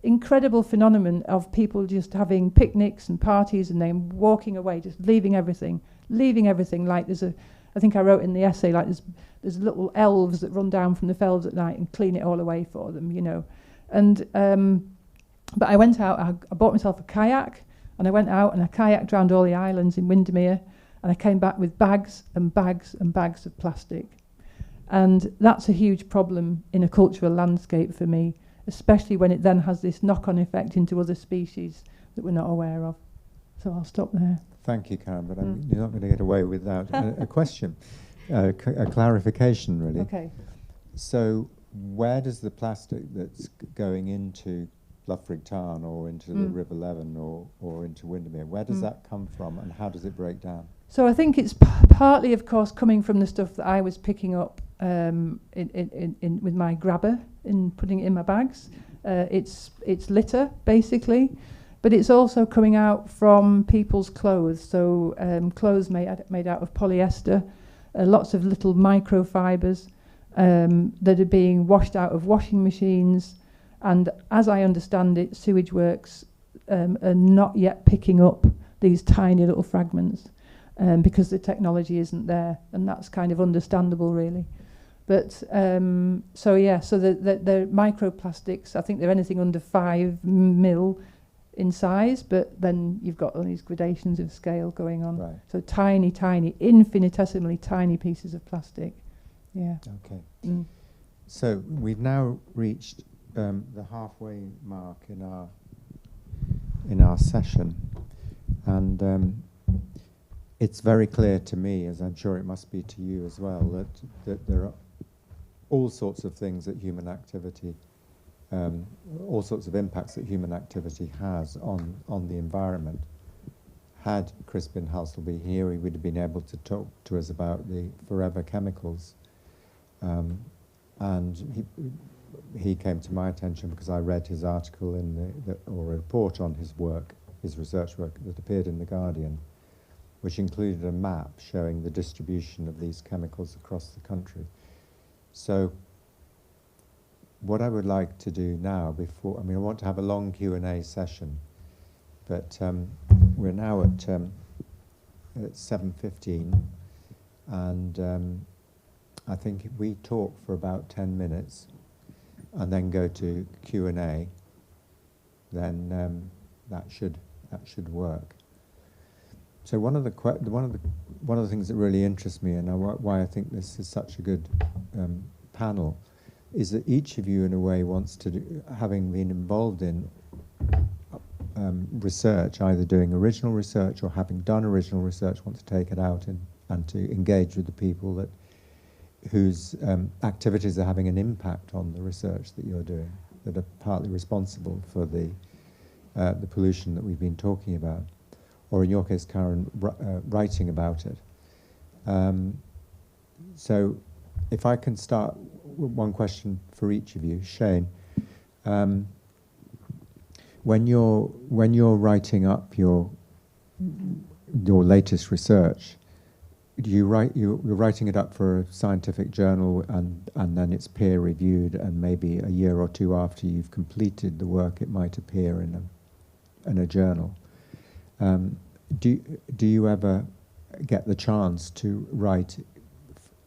incredible phenomenon of people just having picnics and parties and then walking away, just leaving everything. Like I think I wrote in the essay, like there's little elves that run down from the fells at night and clean it all away for them, you know. And but I went out, I bought myself a kayak, and I went out and I kayaked around all the islands in Windermere, and I came back with bags and bags and bags of plastic. And that's a huge problem in a cultural landscape for me, especially when it then has this knock-on effect into other species that we're not aware of. So I'll stop there. Thank you, Karen, but you're not going to get away without a question, a clarification, really. Okay. So where does the plastic that's going into Loughrig Tarn or into the River Leven or into Windermere, where does that come from, and how does it break down? So I think it's partly, of course, coming from the stuff that I was picking up with my grabber and putting it in my bags. It's litter, basically, but it's also coming out from people's clothes. So clothes made out of polyester, lots of little microfibres that are being washed out of washing machines. And as I understand it, sewage works are not yet picking up these tiny little fragments because the technology isn't there, and that's kind of understandable, really. But so the microplastics, I think they're anything under 5 mil in size, but then you've got all these gradations of scale going on. Right. So tiny, infinitesimally tiny pieces of plastic. Yeah. Okay. So we've now reached the halfway mark in our session, and it's very clear to me, as I'm sure it must be to you as well, that there are all sorts of things that human activity, all sorts of impacts that human activity has on the environment. Had Crispin Hasselby here, he would have been able to talk to us about the forever chemicals. And he came to my attention because I read his article or a report on his work, his research work that appeared in The Guardian, which included a map showing the distribution of these chemicals across the country. So what I would like to do now I want to have a long Q&A session, but we're now at 7:15, and I think if we talk for about 10 minutes and then go to Q&A, then that should work. So one of the things that really interests me, and why I think this is such a good panel, is that each of you, in a way, wants to do, having been involved in research, either doing original research or having done original research, want to take it out and to engage with the people whose activities are having an impact on the research that you're doing, that are partly responsible for the pollution that we've been talking about, or in your case, Karen, writing about it. So if I can start with one question for each of you. Shane, when you're writing up your latest research, you're writing it up for a scientific journal, and then it's peer reviewed, and maybe a year or two after you've completed the work, it might appear in a journal. Do you ever get the chance to write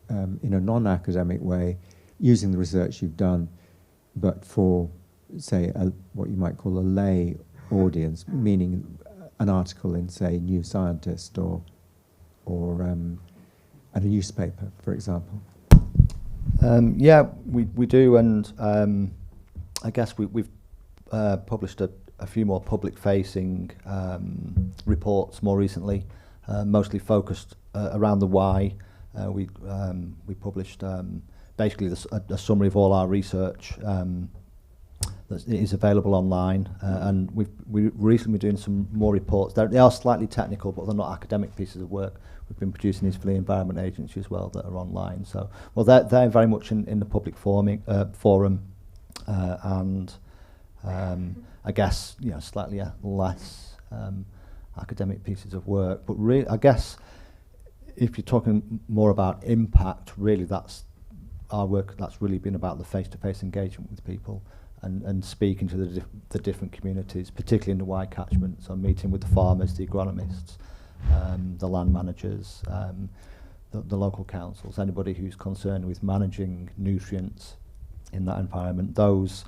in a non-academic way, using the research you've done, but for, say, what you might call a lay audience, meaning an article in, say, New Scientist or at a newspaper, for example? Yeah, we do, and I guess we've published a few more public-facing reports more recently, mostly focused around the why. We published basically a summary of all our research that is available online, and we've recently been doing some more reports. They are slightly technical, but they're not academic pieces of work. We've been producing these for the Environment Agency as well that are online. So, well, they're very much in the public forum, and I guess slightly less academic pieces of work. But really, I guess if you're talking more about impact, really that's our work. That's really been about the face-to-face engagement with people and speaking to the different communities, particularly in the wide catchment. So meeting with the farmers, the agronomists, the land managers, the local councils, anybody who's concerned with managing nutrients in that environment. Those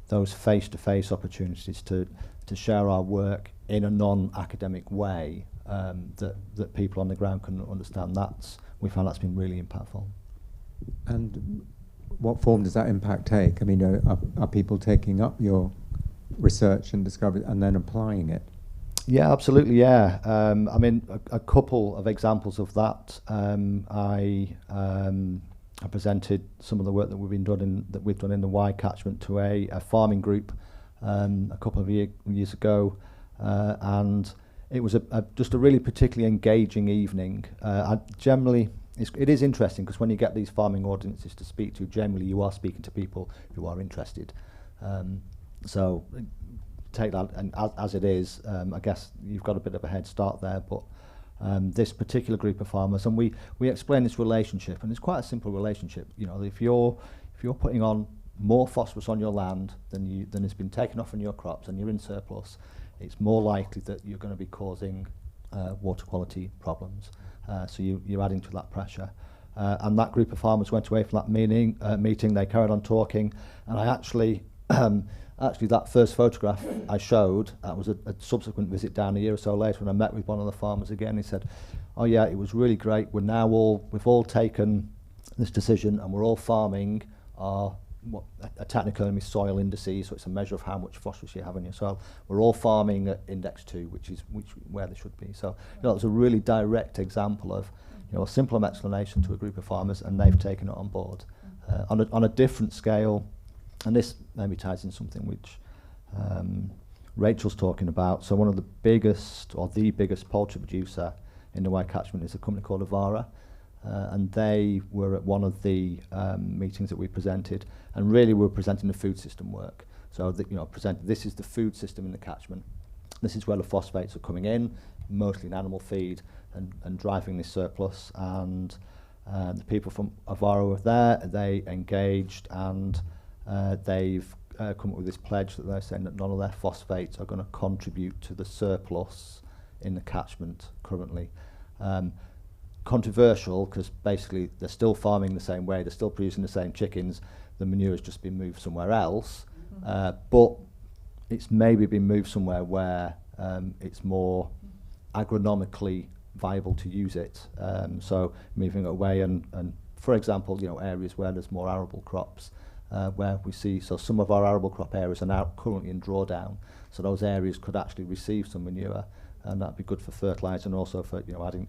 face-to-face opportunities to share our work in a non-academic way that people on the ground can understand. We found that's been really impactful. And what form does that impact take? I mean, are people taking up your research and discovery and then applying it? Yeah, absolutely. Yeah, I mean, a couple of examples of that. I presented some of the work that we've done in the wide catchment to a farming group a couple of years ago, and it was just a really particularly engaging evening. It is interesting because when you get these farming audiences to speak to, generally you are speaking to people who are interested. So take that, and as it is, I guess you've got a bit of a head start there. But this particular group of farmers, and we explain this relationship, and it's quite a simple relationship. If you're putting on more phosphorus on your land than has been taken off from your crops, and you're in surplus, it's more likely that you're going to be causing water quality problems. So you're adding to that pressure. And that group of farmers went away from that meeting. They carried on talking, and I actually that first photograph I showed, that was a subsequent visit down a year or so later when I met with one of the farmers again. He said, "Oh yeah, it was really great. We've all taken this decision, and we're all farming a technical term is soil indices, so it's a measure of how much phosphorus you have in your soil. We're all farming at index 2, which where they should be." So it's a really direct example of a simple explanation to a group of farmers, and they've taken it on board on a different scale. And this maybe ties in something which Rachel's talking about. So one of the biggest poultry producer in the wide catchment is a company called Avara. And they were at one of the meetings that we presented, and really we were presenting the food system work. So this is the food system in the catchment. This is where the phosphates are coming in, mostly in animal feed, and driving this surplus. And the people from Avara were there. They engaged, and they've come up with this pledge that they're saying that none of their phosphates are going to contribute to the surplus in the catchment currently. Controversial because basically they're still farming the same way, they're still producing the same chickens, the manure has just been moved somewhere else. But it's maybe been moved somewhere where it's more agronomically viable to use it. So moving away and for example, areas where there's more arable crops, where we see, so some of our arable crop areas are now currently in drawdown, so those areas could actually receive some manure, and that'd be good for fertilizer and also for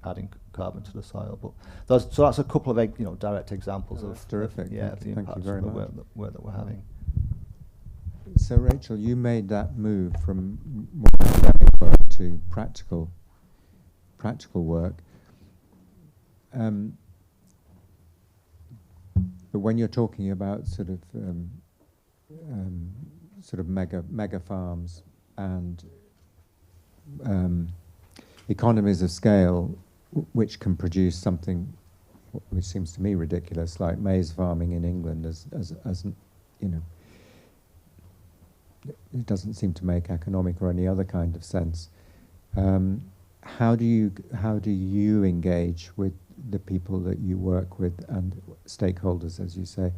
adding carbon to the soil. But so that's a couple of direct examples of terrific. Of the impacts of the work that we're having. So Rachel, you made that move from more academic work to practical work. But when you're talking about sort of mega farms and economies of scale, which can produce something which seems to me ridiculous, like maize farming in England, as it doesn't seem to make economic or any other kind of sense. How do you engage with the people that you work with and stakeholders, as you say,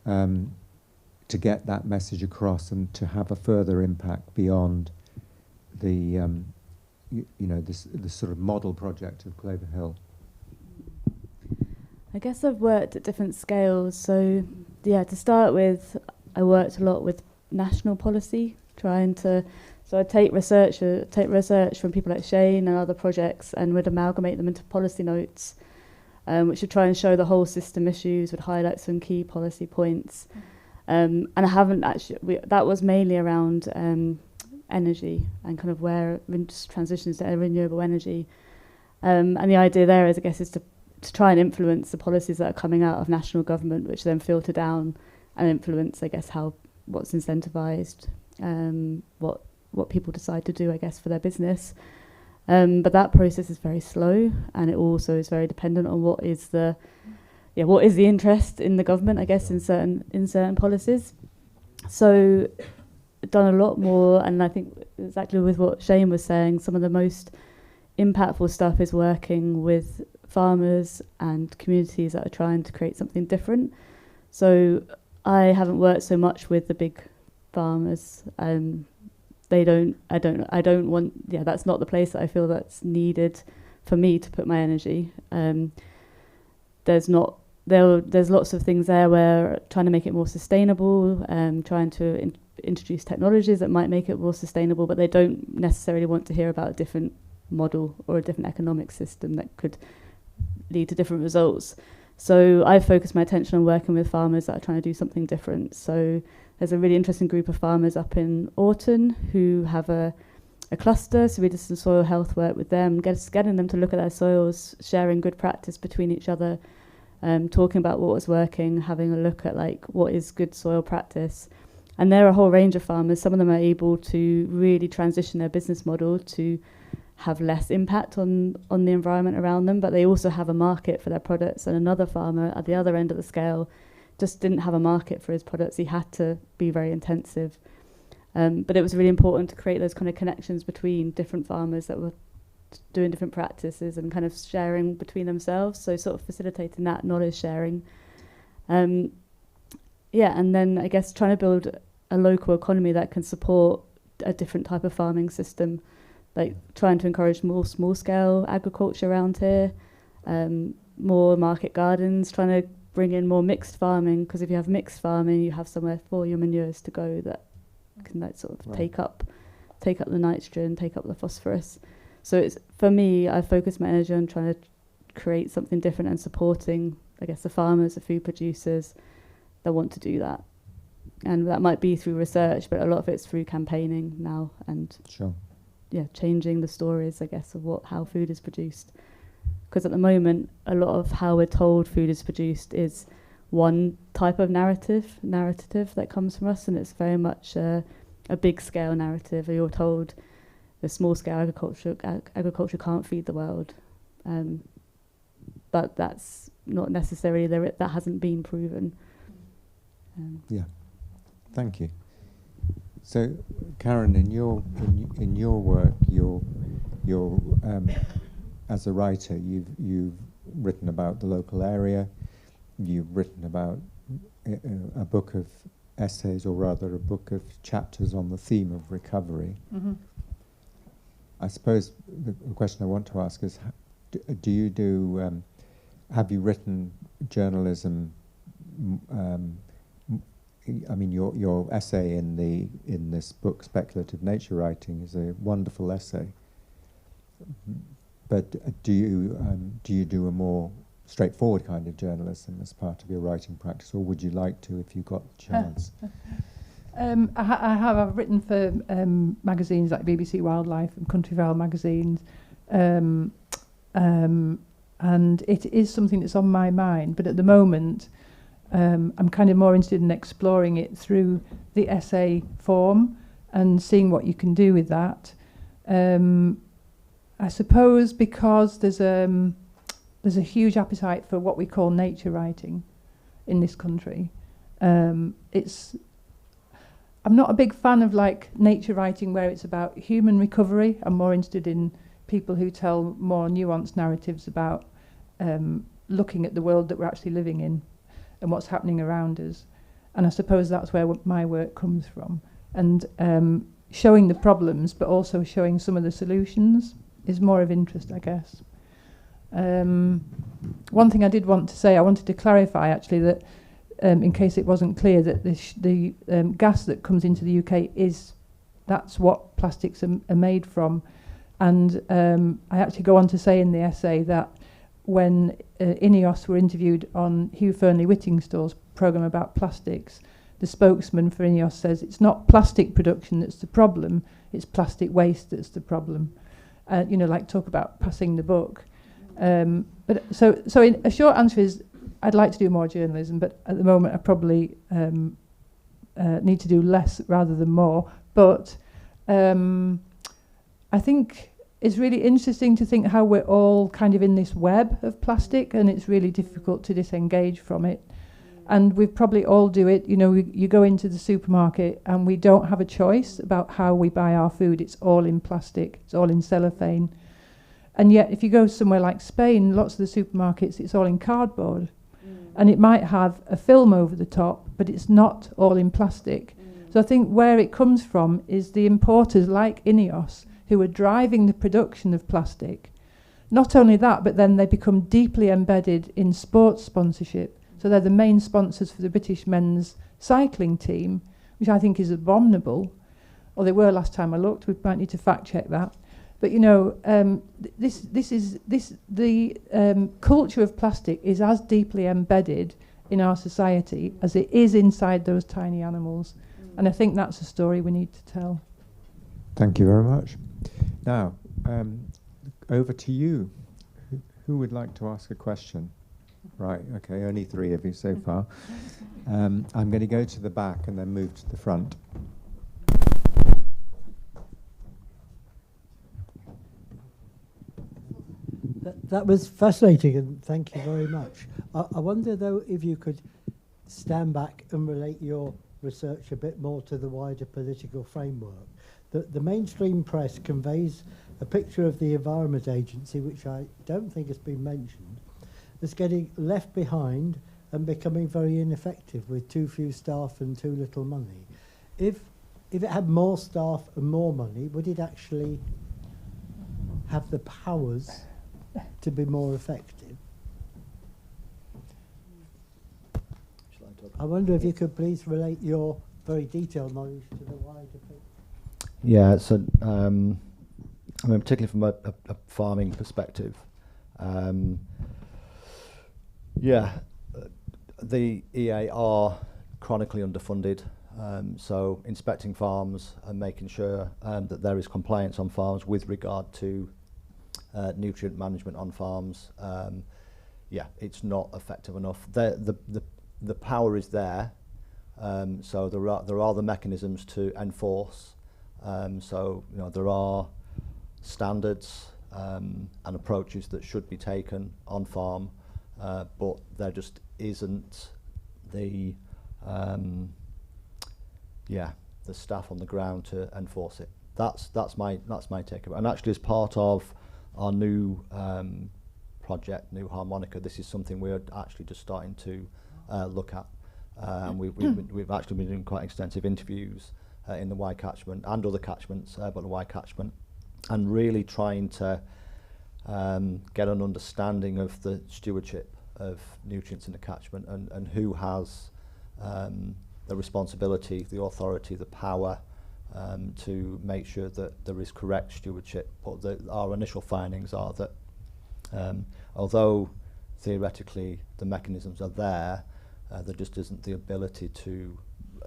to get that message across and to have a further impact beyond the this sort of model project of Clover Hill? I guess I've worked at different scales. So to start with, I worked a lot with national policy, so I'd take research from people like Shane and other projects and would amalgamate them into policy notes, which would try and show the whole system issues, would highlight some key policy points. And I haven't actually, that was mainly around energy and kind of where transitions to renewable energy. And the idea there is, I guess, is to try and influence the policies that are coming out of national government, which then filter down and influence, I guess, what's incentivised, what people decide to do, I guess, for their business. But that process is very slow, and it also is very dependent on what is the interest in the government, I guess, in certain policies. So done a lot more, and I think exactly with what Shane was saying, some of the most impactful stuff is working with farmers and communities that are trying to create something different. So I haven't worked so much with the big farmers. I don't want, that's not the place that I feel that's needed for me to put my energy. There's lots of things there where trying to make it more sustainable, trying to introduce technologies that might make it more sustainable, but they don't necessarily want to hear about a different model or a different economic system that could lead to different results. So I focus my attention on working with farmers that are trying to do something different. So there's a really interesting group of farmers up in Orton who have a cluster, so we did some soil health work with them, getting them to look at their soils, sharing good practice between each other, talking about what was working, having a look at what is good soil practice. And there are a whole range of farmers. Some of them are able to really transition their business model to have less impact on the environment around them, but they also have a market for their products. And another farmer at the other end of the scale just didn't have a market for his products. He had to be very intensive. But it was really important to create those kind of connections between different farmers that were doing different practices and kind of sharing between themselves. So sort of facilitating that knowledge sharing. And then I guess trying to build a local economy that can support a different type of farming system, like trying to encourage more small-scale agriculture around here, more market gardens, trying to bring in more mixed farming, because if you have mixed farming, you have somewhere for your manures to go that can sort of take up the nitrogen, take up the phosphorus. So it's, for me, I focus my energy on trying to create something different and supporting, I guess, the farmers, the food producers that want to do that. And that might be through research, but a lot of it's through campaigning now and changing the stories, I guess, of how food is produced. Because at the moment, a lot of how we're told food is produced is one type of narrative that comes from us, and it's very much a big scale narrative. You're told the small scale agriculture can't feed the world, but that's not necessarily that hasn't been proven. Thank you. So, Karen, in your work, you're as a writer, you've written about the local area. You've written about a book of essays, or rather a book of chapters on the theme of recovery. Mm-hmm. I suppose the question I want to ask is, do you do, have you written journalism? I mean, your essay in this book, Speculative Nature Writing, is a wonderful essay. But do you do a more straightforward kind of journalism as part of your writing practice, or would you like to if you got the chance? I've written for magazines like BBC Wildlife and Country Vale magazines, and it is something that's on my mind. But at the moment, I'm kind of more interested in exploring it through the essay form and seeing what you can do with that. I suppose because there's a huge appetite for what we call nature writing in this country. I'm not a big fan of like nature writing where it's about human recovery. I'm more interested in people who tell more nuanced narratives about looking at the world that we're actually living in and what's happening around us. And I suppose that's where my work comes from. And showing the problems, but also showing some of the solutions is more of interest, I guess. One thing I did want to say, I wanted to clarify actually that in case it wasn't clear, that the gas that comes into the UK that's what plastics are made from. And I actually go on to say in the essay that when INEOS were interviewed on Hugh Fearnley-Whittingstall's programme about plastics, the spokesman for INEOS says it's not plastic production that's the problem, it's plastic waste that's the problem. Like talk about passing the buck. But so a short answer is I'd like to do more journalism, but at the moment I probably need to do less rather than more. But I think it's really interesting to think how we're all kind of in this web of plastic, and it's really difficult to disengage from it. And we probably all do it. You go into the supermarket and we don't have a choice about how we buy our food. It's all in plastic. It's all in cellophane. And yet, if you go somewhere like Spain, lots of the supermarkets, it's all in cardboard. And it might have a film over the top, but it's not all in plastic. So I think where it comes from is the importers like INEOS who are driving the production of plastic. Not only that, but then they become deeply embedded in sports sponsorship. So they're the main sponsors for the British men's cycling team, which I think is abominable. Or they were last time I looked. We might need to fact check that. But the culture of plastic is as deeply embedded in our society as it is inside those tiny animals, and I think that's a story we need to tell. Thank you very much. Now, over to you. Who would like to ask a question? Right, okay, only 3 of you so far. I'm going to go to the back and then move to the front. That was fascinating, and thank you very much. I wonder, though, if you could stand back and relate your research a bit more to the wider political framework. The mainstream press conveys a picture of the Environment Agency, which I don't think has been mentioned, as getting left behind and becoming very ineffective with too few staff and too little money. If it had more staff and more money, would it actually have the powers to be more effective? I wonder if you could please relate your very detailed knowledge to the wider picture. Yeah, so particularly from a farming perspective, the EA are chronically underfunded. So inspecting farms and making sure that there is compliance on farms with regard to nutrient management on farms, it's not effective enough. The power is there, so there are the mechanisms to enforce. So there are standards and approaches that should be taken on farm, but there just isn't the staff on the ground to enforce it. That's my take of it. And actually, as part of our new project, New Harmonica, this is something we're actually just starting to look at. And we've actually been doing quite extensive interviews in the Y catchment and other catchments, but the Y catchment, and really trying to get an understanding of the stewardship of nutrients in the catchment and who has the responsibility, the authority, the power to make sure that there is correct stewardship. But our initial findings are that although theoretically the mechanisms are there just isn't the ability to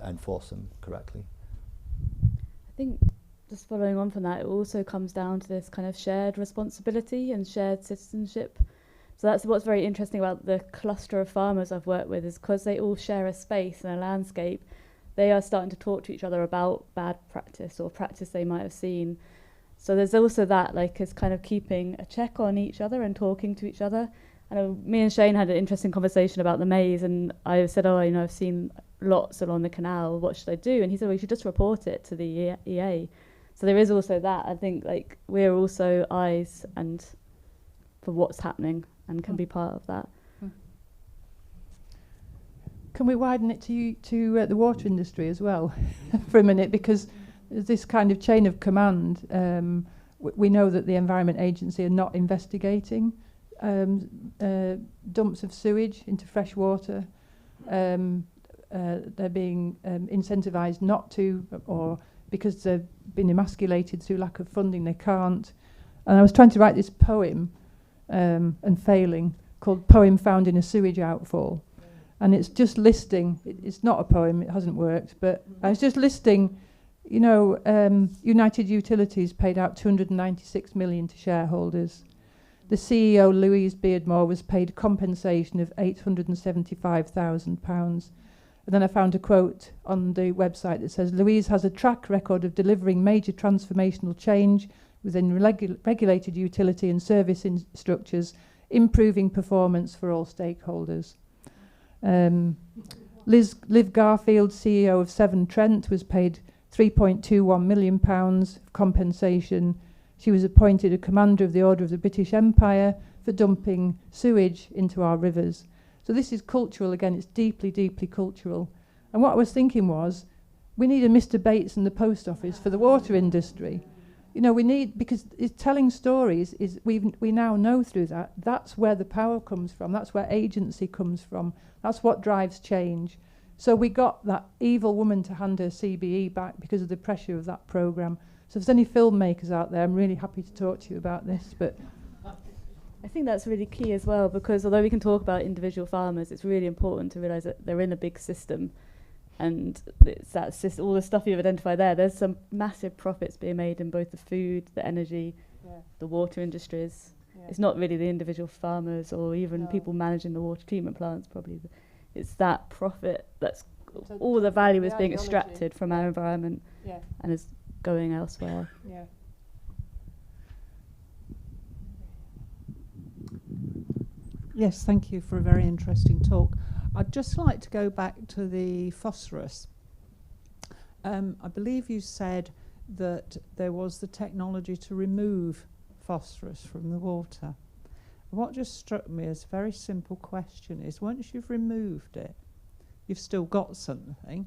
enforce them correctly. I think just following on from that, it also comes down to this kind of shared responsibility and shared citizenship. So that's what's very interesting about the cluster of farmers I've worked with, is because they all share a space and a landscape, they are starting to talk to each other about bad practice or practice they might have seen. So there's also that, like, is kind of keeping a check on each other and talking to each other. I know me and Shane had an interesting conversation about the maize, and I said, oh, I've seen lots along the canal, what should I do? And he said, well, you should just report it to the EA. So there is also that. I think, like, we're also eyes and for what's happening and can be part of that. Can we widen it to the water industry as well for a minute? Because there's this kind of chain of command. We know that the Environment Agency are not investigating dumps of sewage into fresh water. They're being incentivised not to, or because they've been emasculated through lack of funding, they can't. And I was trying to write this poem and failing, called Poem Found in a Sewage Outfall. And it's just listing, it's not a poem, it hasn't worked, but I was just listing, United Utilities paid out 296 million to shareholders. The CEO, Louise Beardmore, was paid compensation of £875,000. And then I found a quote on the website that says, Louise has a track record of delivering major transformational change within regulated utility and service structures, improving performance for all stakeholders. Liv Garfield, CEO of Severn Trent, was paid £3.21 million compensation. She was appointed a Commander of the Order of the British Empire for dumping sewage into our rivers. So this is cultural again, it's deeply, deeply cultural. And what I was thinking was, we need a Mr. Bates in the post office for the water industry. We need, because it's telling stories, we now know through that, that's where the power comes from, that's where agency comes from, that's what drives change. So we got that evil woman to hand her CBE back because of the pressure of that programme. So if there's any filmmakers out there, I'm really happy to talk to you about this. But I think that's really key as well, because although we can talk about individual farmers, it's really important to realise that they're in a big system, and it's that all the stuff you've identified there. There's some massive profits being made in both the food, the energy, the water industries. Yeah. It's not really the individual farmers or even people managing the water treatment plants. Probably, it's that profit that's all the value is being extracted from our environment and is going elsewhere. Yeah. Yes, thank you for a very interesting talk. I'd just like to go back to the phosphorus. I believe you said that there was the technology to remove phosphorus from the water. What just struck me as a very simple question is, once you've removed it, you've still got something.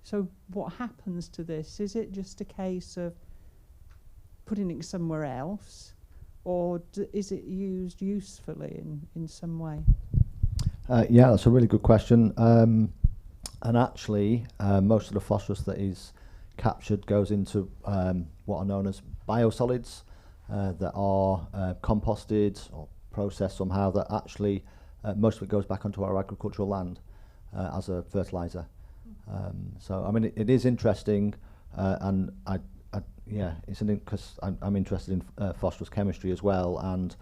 So what happens to this? Is it just a case of putting it somewhere else, or is it used usefully in some way? Yeah, that's a really good question. And actually, most of the phosphorus that is captured goes into what are known as biosolids that are composted or processed somehow, that actually most of it goes back onto our agricultural land as a fertilizer. So, I mean, it is interesting, and it's because I'm interested in phosphorus chemistry as well, and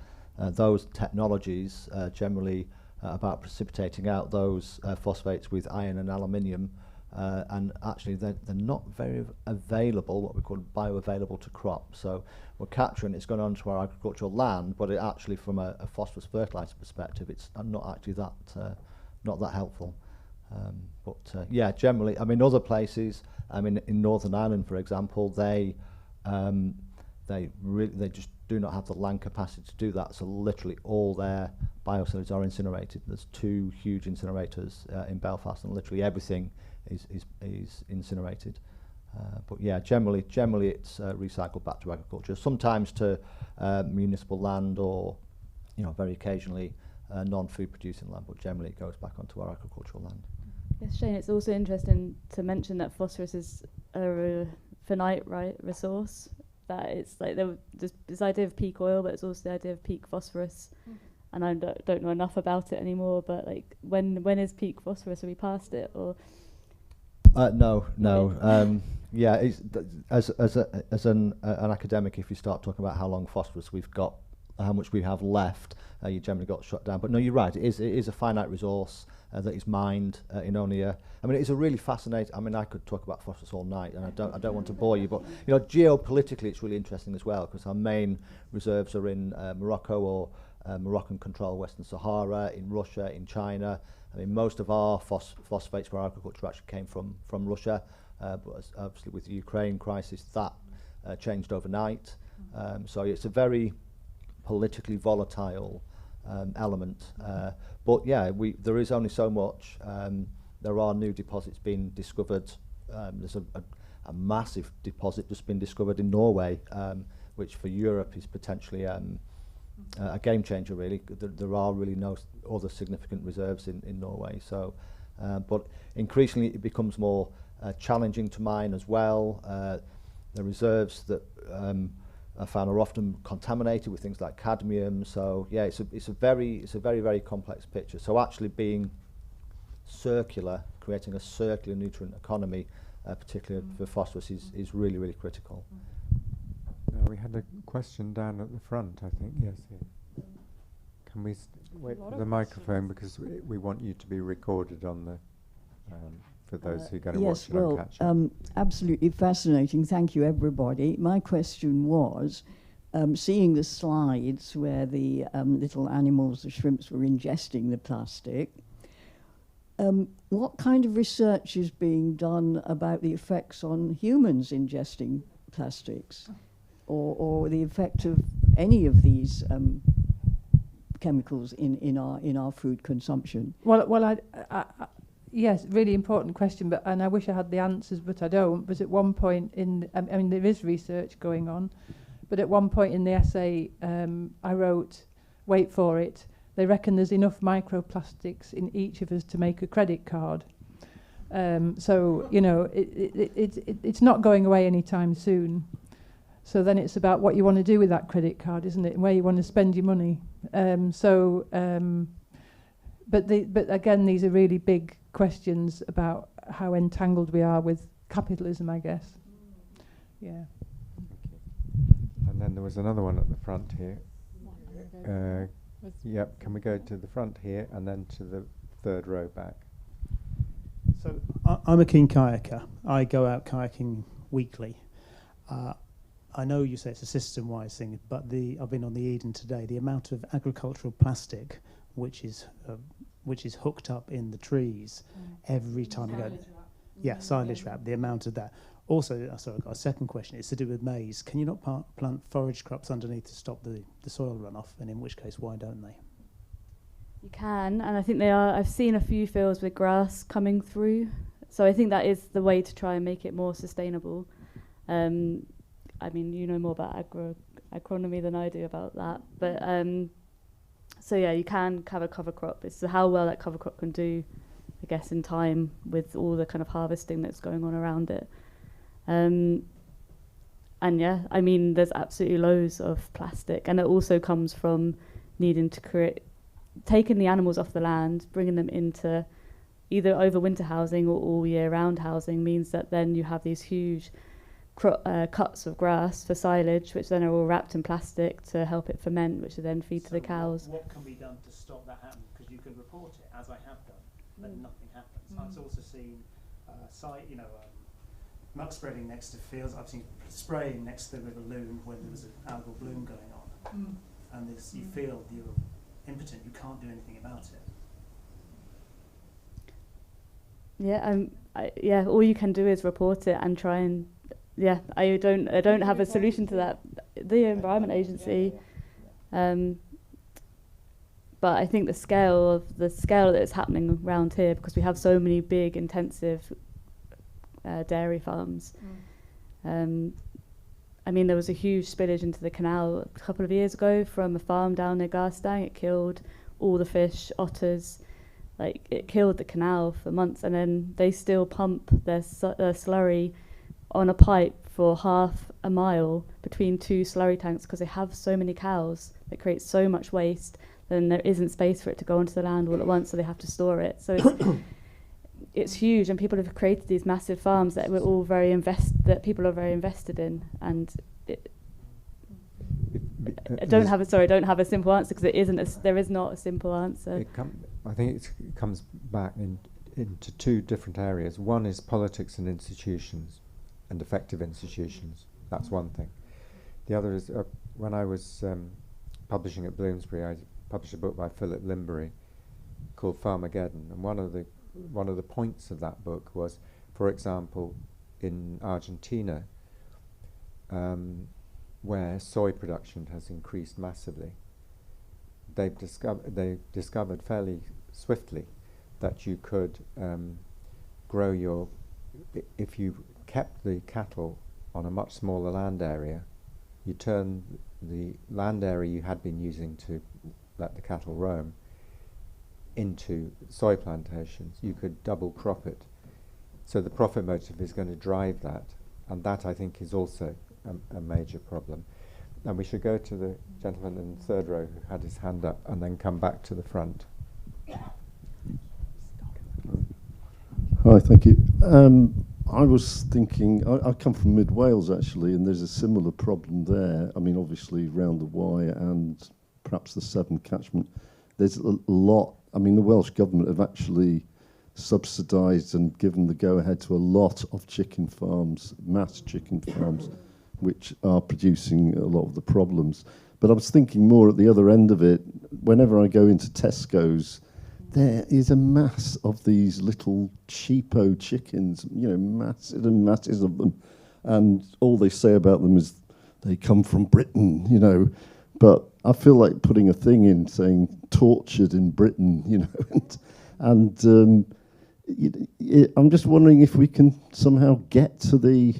those technologies generally about precipitating out those phosphates with iron and aluminium, and actually they're not very available, what we call bioavailable to crop. So we're capturing it's going onto our agricultural land, but it actually, from a phosphorus fertilizer perspective, it's not actually not that helpful. But generally, I mean, other places, I mean, in Northern Ireland, for example, they just do not have the land capacity to do that, so literally all their biosolids are incinerated. There's 2 huge incinerators in Belfast, and literally everything is incinerated. But yeah, generally it's recycled back to agriculture, sometimes to municipal land, or very occasionally non-food producing land, but generally it goes back onto our agricultural land. Yes, Shane, it's also interesting to mention that phosphorus is a finite resource, that it's like there's this idea of peak oil, but it's also the idea of peak phosphorus. And I don't know enough about it anymore, but like when is peak phosphorus? Are we past it, or? No. Yeah, it's as an academic, if you start talking about how long phosphorus we've got, how much we have left, you generally got shut down. But no, you're right. It is a finite resource that is mined in only a. I mean, it's a really fascinating. I mean, I could talk about phosphorus all night, and I don't want to bore you. But geopolitically, it's really interesting as well, because our main reserves are in Morocco, or Moroccan control Western Sahara, in Russia, in China. I mean, most of our phosphates for agriculture actually came from Russia, but obviously with the Ukraine crisis, that changed overnight. So it's a very politically volatile element. But yeah, there is only so much. There are new deposits being discovered. There's a massive deposit just been discovered in Norway, which for Europe is potentially a game changer, really. There are really no other significant reserves in Norway. So, but increasingly it becomes more challenging to mine as well. The reserves that are found are often contaminated with things like cadmium. So yeah, it's a very complex picture. So actually being circular, creating a circular nutrient economy, particularly for phosphorus, is really critical. We had a question down at the front, I think. Yes. Here. Can we wait for the microphone, because we want you to be recorded on the for those who are going to watch it on catch up. Absolutely fascinating. Thank you, everybody. My question was, seeing the slides where the little animals, the shrimps, were ingesting the plastic, what kind of research is being done about the effects on humans ingesting plastics, or the effect of any of these chemicals in our food consumption? Well, yes, really important question, and I wish I had the answers, but I don't. But at one point I mean, there is research going on, but at one point in the essay I wrote, wait for it, they reckon there's enough microplastics in each of us to make a credit card. So, it's not going away anytime soon. So then it's about what you want to do with that credit card, isn't it? And where you want to spend your money. But again, these are really big questions about how entangled we are with capitalism, I guess. Yeah. And then there was another one at the front here. Yep, can we go to the front here and then to the third row back? So I'm a keen kayaker. I go out kayaking weekly. I know you say it's a system-wise thing, but I've been on the Eden today. The amount of agricultural plastic which is hooked up in the trees every time you go. Yeah, silage wrap. The amount of that. Also, sorry, I've got a second question. It's to do with maize. Can you not plant forage crops underneath to stop the soil runoff? And in which case, why don't they? You can, and I think they are. I've seen a few fields with grass coming through, so I think that is the way to try and make it more sustainable. I mean, you know more about agronomy than I do about that, but so yeah, you can have a cover crop. It's how well that cover crop can do, I guess, in time with all the kind of harvesting that's going on around it. And yeah, I mean, there's absolutely loads of plastic, and it also comes from needing to taking the animals off the land, bringing them into either overwinter housing or all year round housing, means that then you have these huge cuts of grass for silage, which then are all wrapped in plastic to help it ferment, which are then feed to the cows. What can be done to stop that happening? Because you can report it, as I have done, but nothing happens. I've also seen muck spreading next to fields. I've seen spraying next to the River Loon when there was an algal bloom going on, and you feel you're impotent. You can't do anything about it. Yeah, all you can do is report it and try and. Yeah, I don't have a solution to that. the Environment Agency. But I think the scale that it's happening around here, because we have so many big, intensive dairy farms. I mean, there was a huge spillage into the canal a couple of years ago from a farm down near Garstang. It killed all the fish, otters. Like, it killed the canal for months, and then they still pump their slurry on a pipe for half a mile between two slurry tanks because they have so many cows that creates so much waste. Then there isn't space for it to go onto the land all at once, so they have to store it. So it's huge, and people have created these massive farms that we're all that people are very invested in. And I don't have a simple answer, because there is not a simple answer. I think it comes back into two different areas. One is politics and institutions, and effective institutions. That's one thing. The other is when I was publishing at Bloomsbury, I published a book by Philip Limbury called Farmageddon, and one of the points of that book was, for example, in Argentina, where soy production has increased massively, they discovered fairly swiftly that you could grow if you kept the cattle on a much smaller land area, you turn the land area you had been using to let the cattle roam into soy plantations. You could double profit. So the profit motive is going to drive that, and that, I think, is also a major problem. And we should go to the gentleman in the third row who had his hand up, and then come back to the front. Hi, thank you. I was thinking, I come from Mid Wales actually, and there's a similar problem there. I mean, obviously round the Wye and perhaps the Severn catchment, there's a lot. I mean, the Welsh government have actually subsidised and given the go-ahead to a lot of chicken farms, mass chicken farms, which are producing a lot of the problems. But I was thinking more at the other end of it. Whenever I go into Tesco's, there is a mass of these little cheapo chickens, masses and masses of them. And all they say about them is they come from Britain, But I feel like putting a thing in saying tortured in Britain, and I'm just wondering if we can somehow get to the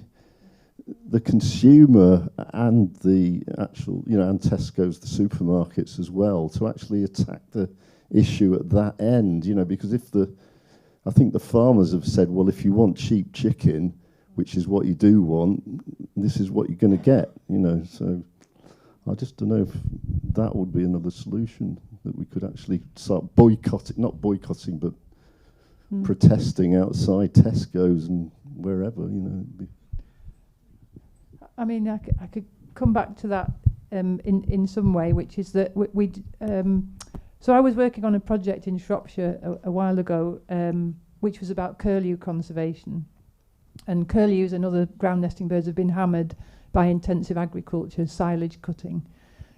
consumer and the actual, and Tesco's, the supermarkets as well, to actually attack the issue at that end, because I think the farmers have said, well, if you want cheap chicken, which is what you do want, this is what you're going to get, so I just don't know if that would be another solution, that we could actually start not boycotting, but protesting outside Tesco's and wherever, I mean, I could come back to that in some way, which is that so I was working on a project in Shropshire a while ago, which was about curlew conservation. And curlews and other ground nesting birds have been hammered by intensive agriculture, silage cutting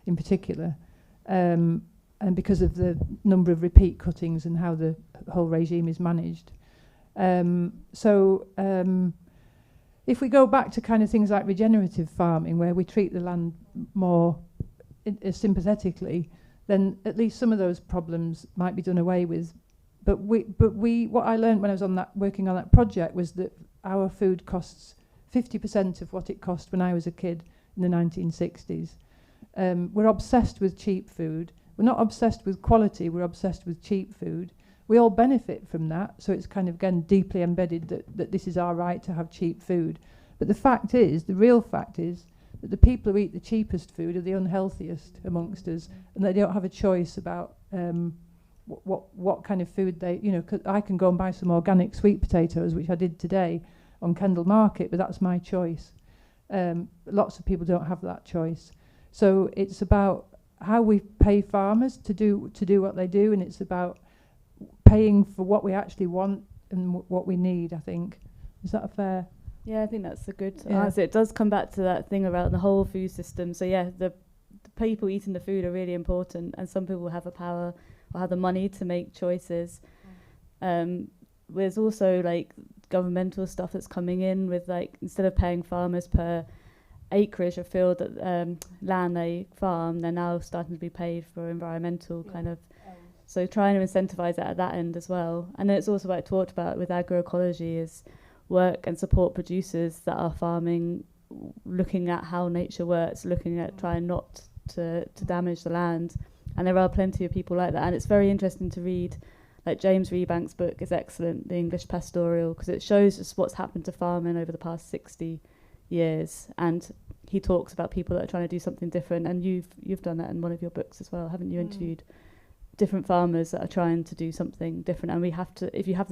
in particular, and because of the number of repeat cuttings and how the whole regime is managed. If we go back to kind of things like regenerative farming, where we treat the land more sympathetically, then at least some of those problems might be done away with. But what I learned when I was working on that project was that our food costs 50% of what it cost when I was a kid in the 1960s. We're obsessed with cheap food. We're not obsessed with quality, we're obsessed with cheap food. We all benefit from that, so it's kind of, again, deeply embedded that this is our right to have cheap food. But the real fact is, that the people who eat the cheapest food are the unhealthiest amongst us, and they don't have a choice about what kind of food they, 'cause I can go and buy some organic sweet potatoes, which I did today on Kendal Market, but that's my choice. Lots of people don't have that choice. So it's about how we pay farmers to do what they do, and it's about paying for what we actually want and what we need, I think. Is that a fair? Yeah, I think that's a good answer. It does come back to that thing about the whole food system. So yeah, the people eating the food are really important, and some people have the power or have the money to make choices. There's also like governmental stuff that's coming in with, like, instead of paying farmers per acreage of field, that land they farm, they're now starting to be paid for environmental kind of. So trying to incentivise that at that end as well. And then it's also what I talked about with agroecology is work and support producers that are farming, looking at how nature works, looking at trying not to damage the land. And there are plenty of people like that. And it's very interesting to read, like James Rebank's book is excellent, The English Pastoral, because it shows us what's happened to farming over the past 60 years. And he talks about people that are trying to do something different. And you've done that in one of your books as well, haven't you? Interviewed different farmers that are trying to do something different, and we have to, if you have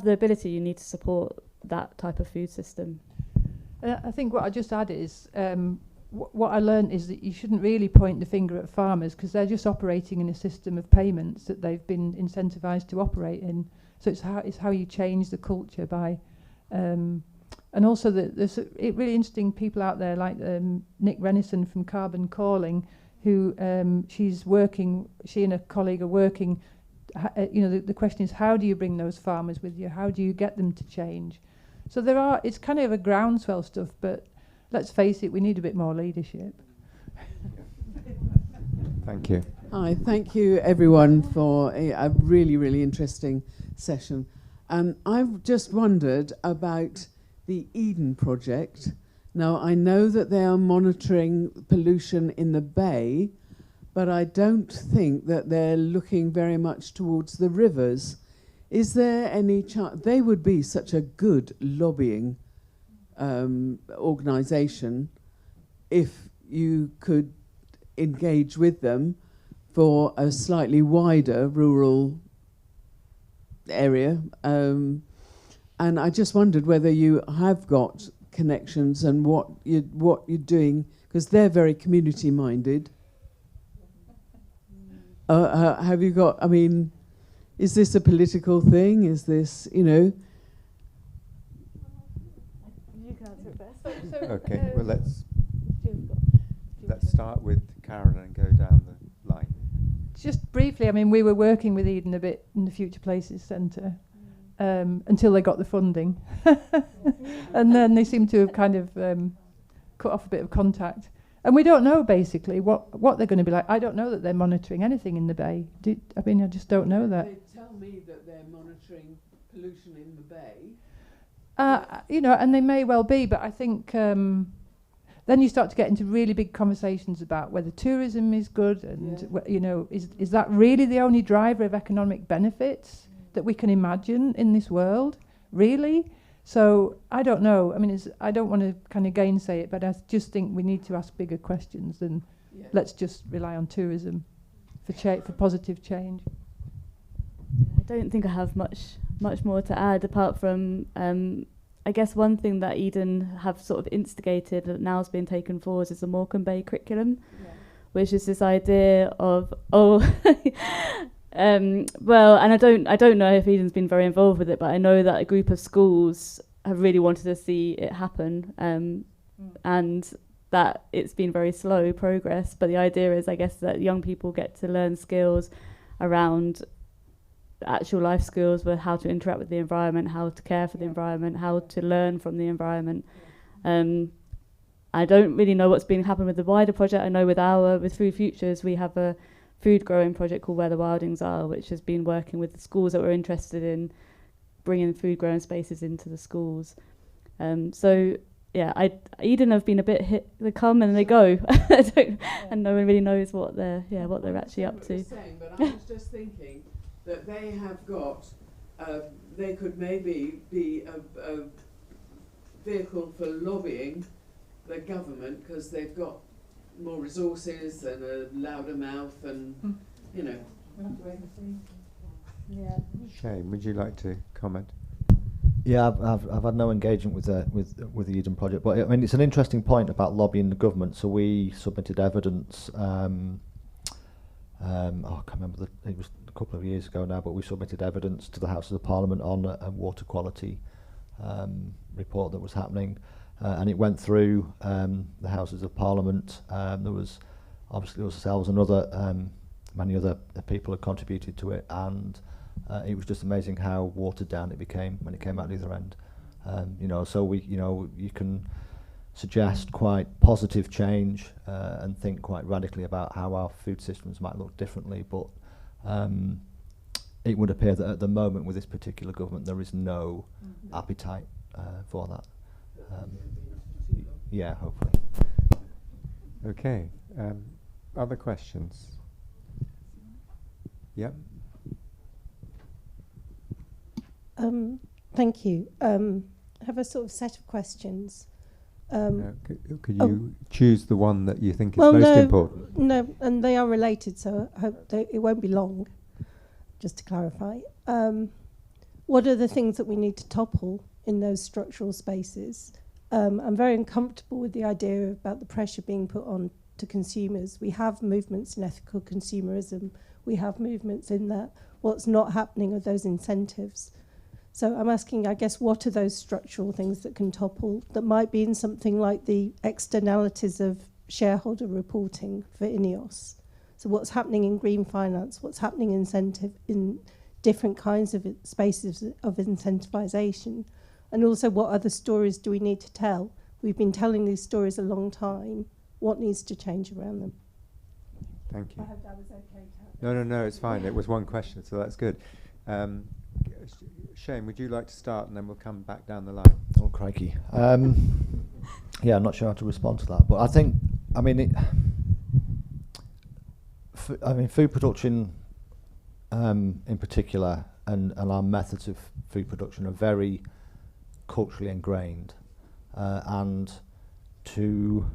the ability, you need to support that type of food system. I think what I just add is what I learned is that you shouldn't really point the finger at farmers, because they're just operating in a system of payments that they've been incentivized to operate in. So it's how you change the culture by and also there's really interesting people out there like Nick Renison from Carbon Calling, who she and a colleague are working, the question is, how do you bring those farmers with you? How do you get them to change? So it's kind of a groundswell stuff, but let's face it, we need a bit more leadership. Thank you. Hi, thank you everyone for a really, really interesting session. I've just wondered about the Eden project. Now, I know that they are monitoring pollution in the bay, but I don't think that they're looking very much towards the rivers. Is there any chance? They would be such a good lobbying organisation if you could engage with them for a slightly wider rural area. And I just wondered whether you have got connections and what you're doing, because they're very community minded. Have you got, I mean, is this a political thing? Is this, You can answer it best. Okay, well let's start with Karen and go down the line. Just briefly, I mean, we were working with Eden a bit in the Future Places Centre until they got the funding. And then they seem to have kind of cut off a bit of contact. And we don't know, basically, what they're going to be like. I don't know that they're monitoring anything in the bay. I just don't know that. They tell me that they're monitoring pollution in the bay. And they may well be, but I think then you start to get into really big conversations about whether tourism is good and, is that really the only driver of economic benefits that we can imagine in this world? Really? So I don't know. I mean, I don't want to kind of gainsay it, but I just think we need to ask bigger questions than let's just rely on tourism for positive change. I don't think I have much more to add apart from I guess one thing that Eden have sort of instigated that now has been taken forward is the Morecambe Bay curriculum, which is this idea of well, and I don't know if Eden's been very involved with it, but I know that a group of schools have really wanted to see it happen, and that it's been very slow progress. But the idea is, I guess, that young people get to learn skills around actual life skills with how to interact with the environment, how to care for the environment, how to learn from the environment. I don't really know what's been happening with the wider project. I know with Food Futures, we have a food growing project called Where the Wildings Are, which has been working with the schools that were interested in bringing food growing spaces into the schools. Eden have been a bit hit. They come and they go, and no one really knows what they're actually up to. But I was just thinking that they have got, they could maybe be a vehicle for lobbying the government, because they've got more resources and a louder mouth, and We'll have to wait and see. Yeah. Shane, would you like to comment? Yeah, I've had no engagement with the Eden project, but I mean it's an interesting point about lobbying the government. So we submitted evidence. I can't remember it was a couple of years ago now, but we submitted evidence to the Houses of Parliament on a water quality report that was happening. And it went through the Houses of Parliament. There was obviously ourselves and many other people had contributed to it, and it was just amazing how watered down it became when it came out the other end. So you can suggest quite positive change and think quite radically about how our food systems might look differently, but it would appear that at the moment with this particular government there is no appetite for that. Yeah, hopefully. Okay. Other questions? Yep. Thank you. I have a sort of set of questions. Could you choose the one that you think is most important? No, and they are related, so I hope it won't be long. Just to clarify, what are the things that we need to topple in those structural spaces? I'm very uncomfortable with the idea about the pressure being put on to consumers. We have movements in ethical consumerism. We have movements in that. What's not happening are those incentives. So I'm asking, I guess, what are those structural things that can topple that might be in something like the externalities of shareholder reporting for INEOS? So what's happening in green finance? What's happening in different kinds of spaces of incentivization? And also, what other stories do we need to tell? We've been telling these stories a long time. What needs to change around them? Thank you. I hope that was okay. No, it's fine. It was one question, so that's good. Shane, would you like to start, and then we'll come back down the line? Oh, crikey. Yeah, I'm not sure how to respond to that, but I think, food production in particular and our methods of food production are very culturally ingrained, and to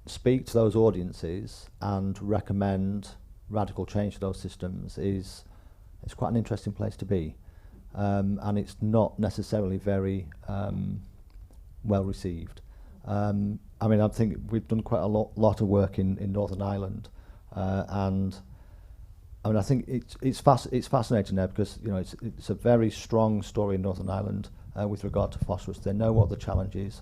speak to those audiences and recommend radical change to those systems is quite an interesting place to be, and it's not necessarily very well received. I think we've done quite a lot of work in Northern Ireland, and I think it's fascinating there because it's a very strong story in Northern Ireland with regard to phosphorus. They know what the challenge is,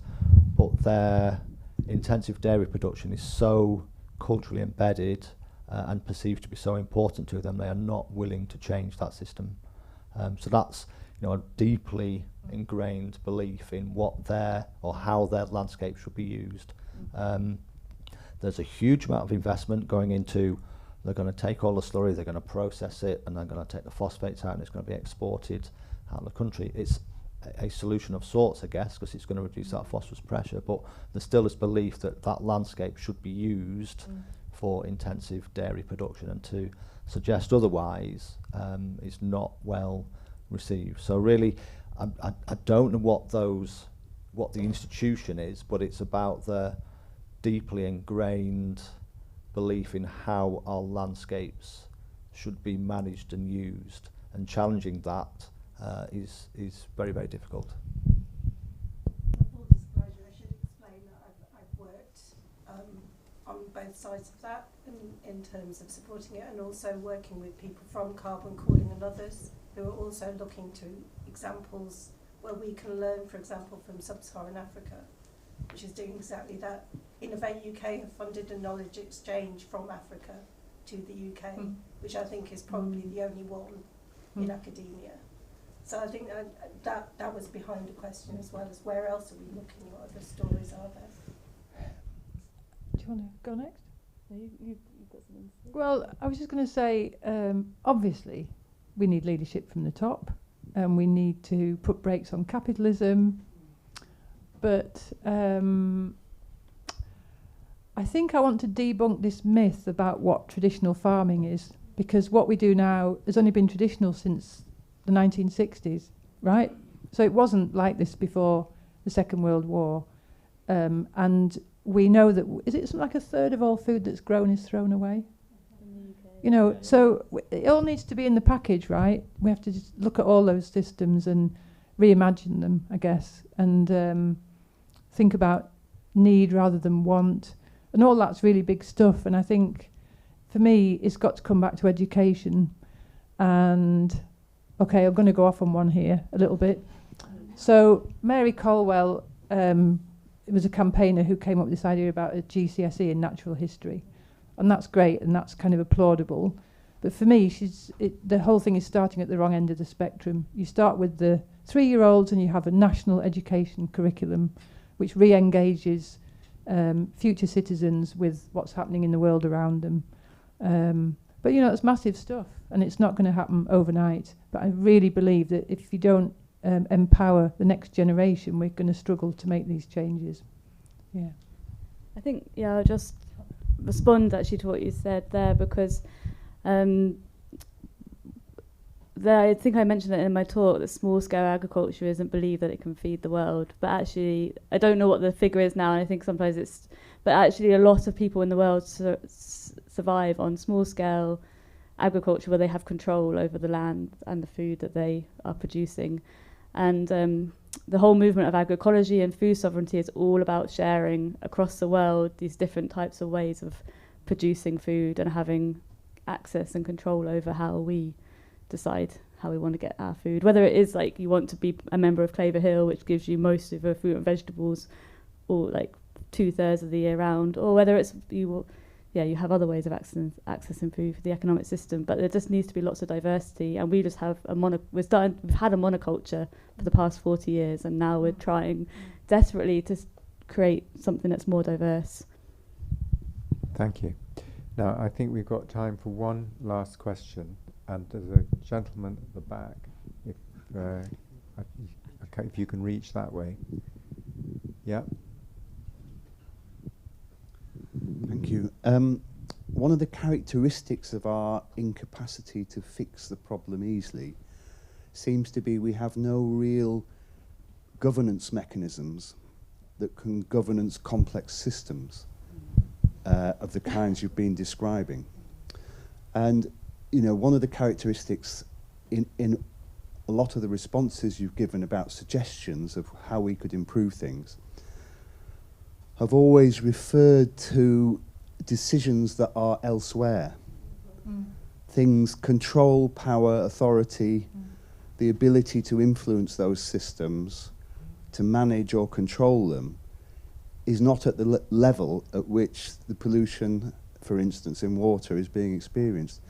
but their intensive dairy production is so culturally embedded and perceived to be so important to them, they are not willing to change that system. So that's a deeply ingrained belief in what how their landscape should be used. There's a huge amount of investment going into, they're going to take all the slurry, they're going to process it, and they're going to take the phosphates out, and it's going to be exported out of the country. It's a solution of sorts, I guess, because it's going to reduce that phosphorus pressure, but there's still this belief that that landscape should be used for intensive dairy production, and to suggest otherwise is not well received. So really, I don't know what the institution is, but it's about the deeply ingrained belief in how our landscapes should be managed and used, and challenging that is very, very difficult. Full disclosure, I should explain that I've worked on both sides of that in terms of supporting it, and also working with people from Carbon Calling and others who are also looking to examples where we can learn, for example, from Sub-Saharan Africa, which is doing exactly that. Innovate UK have funded a knowledge exchange from Africa to the UK, which I think is probably the only one in academia. So I think that was behind the question, as well as where else are we looking, what other stories are there? Do you want to go next? You've got something to say. Well, I was just going to say, obviously, we need leadership from the top, and we need to put brakes on capitalism. But I think I want to debunk this myth about what traditional farming is, because what we do now has only been traditional since the 1960s, right? So it wasn't like this before the Second World War. And we know that, is it something like a third of all food that's grown is thrown away? So it all needs to be in the package, right? We have to just look at all those systems and reimagine them, I guess, and think about need rather than want. And all that's really big stuff. And I think, for me, it's got to come back to education. And, okay, I'm going to go off on one here a little bit. So Mary Colwell was a campaigner who came up with this idea about a GCSE in natural history. And that's great, and that's kind of applaudable. But for me, the whole thing is starting at the wrong end of the spectrum. You start with the 3-year-olds and you have a national education curriculum which re-engages future citizens with what's happening in the world around them. But you know, it's massive stuff, and it's not going to happen overnight. But I really believe that if you don't empower the next generation, we're going to struggle to make these changes. Yeah. I think, yeah, I'll just respond actually to what you said there, because I think I mentioned it in my talk, that small-scale agriculture isn't believed that it can feed the world. But actually, I don't know what the figure is now, and I think sometimes it's... But actually, a lot of people in the world survive on small-scale agriculture, where they have control over the land and the food that they are producing. And the whole movement of agroecology and food sovereignty is all about sharing across the world these different types of ways of producing food and having access and control over how we decide how we want to get our food. Whether it is like you want to be a member of Claver Hill, which gives you most of your fruit and vegetables, or like 2/3 of the year round, or whether it's you have other ways of accessing food for the economic system. But there just needs to be lots of diversity, and we just have we've had a monoculture for the past 40 years, and now we're trying desperately to create something that's more diverse. Thank you. Now, I think we've got time for one last question, and there's a gentleman at the back, if you can reach that way. Yeah. Thank you. One of the characteristics of our incapacity to fix the problem easily seems to be we have no real governance mechanisms that can governance complex systems of the kinds you've been describing. And, you know, one of the characteristics in a lot of the responses you've given about suggestions of how we could improve things have always referred to decisions that are elsewhere. Things, control, power, authority, the ability to influence those systems, to manage or control them, is not at the level at which the pollution, for instance, in water is being experienced.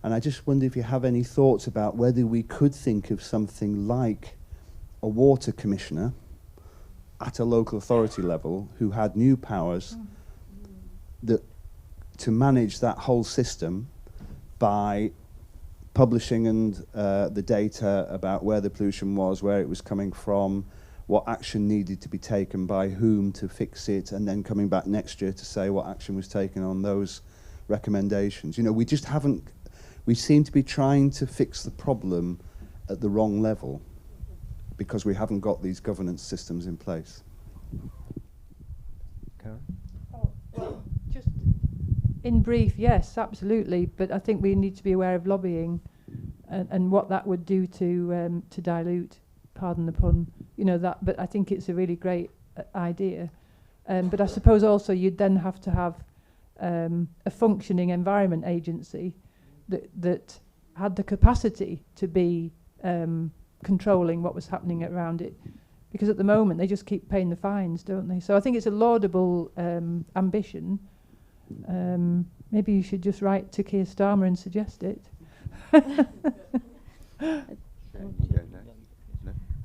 And I just wonder if you have any thoughts about whether we could think of something like a water commissioner at a local authority level who had new powers to manage that whole system by publishing the data about where the pollution was, where it was coming from, what action needed to be taken by whom to fix it, and then coming back next year to say what action was taken on those recommendations. You know, we just haven't, we seem to be trying to fix the problem at the wrong level because we haven't got these governance systems in place. Karen? Well, just in brief, yes, absolutely. But I think we need to be aware of lobbying and what that would do to dilute, pardon the pun, you know, that. But I think it's a really great idea. But I suppose also you'd then have to have a functioning environment agency that had the capacity to be controlling what was happening around it, because at the moment they just keep paying the fines, don't they? So I think it's a laudable ambition. Maybe you should just write to Keir Starmer and suggest it.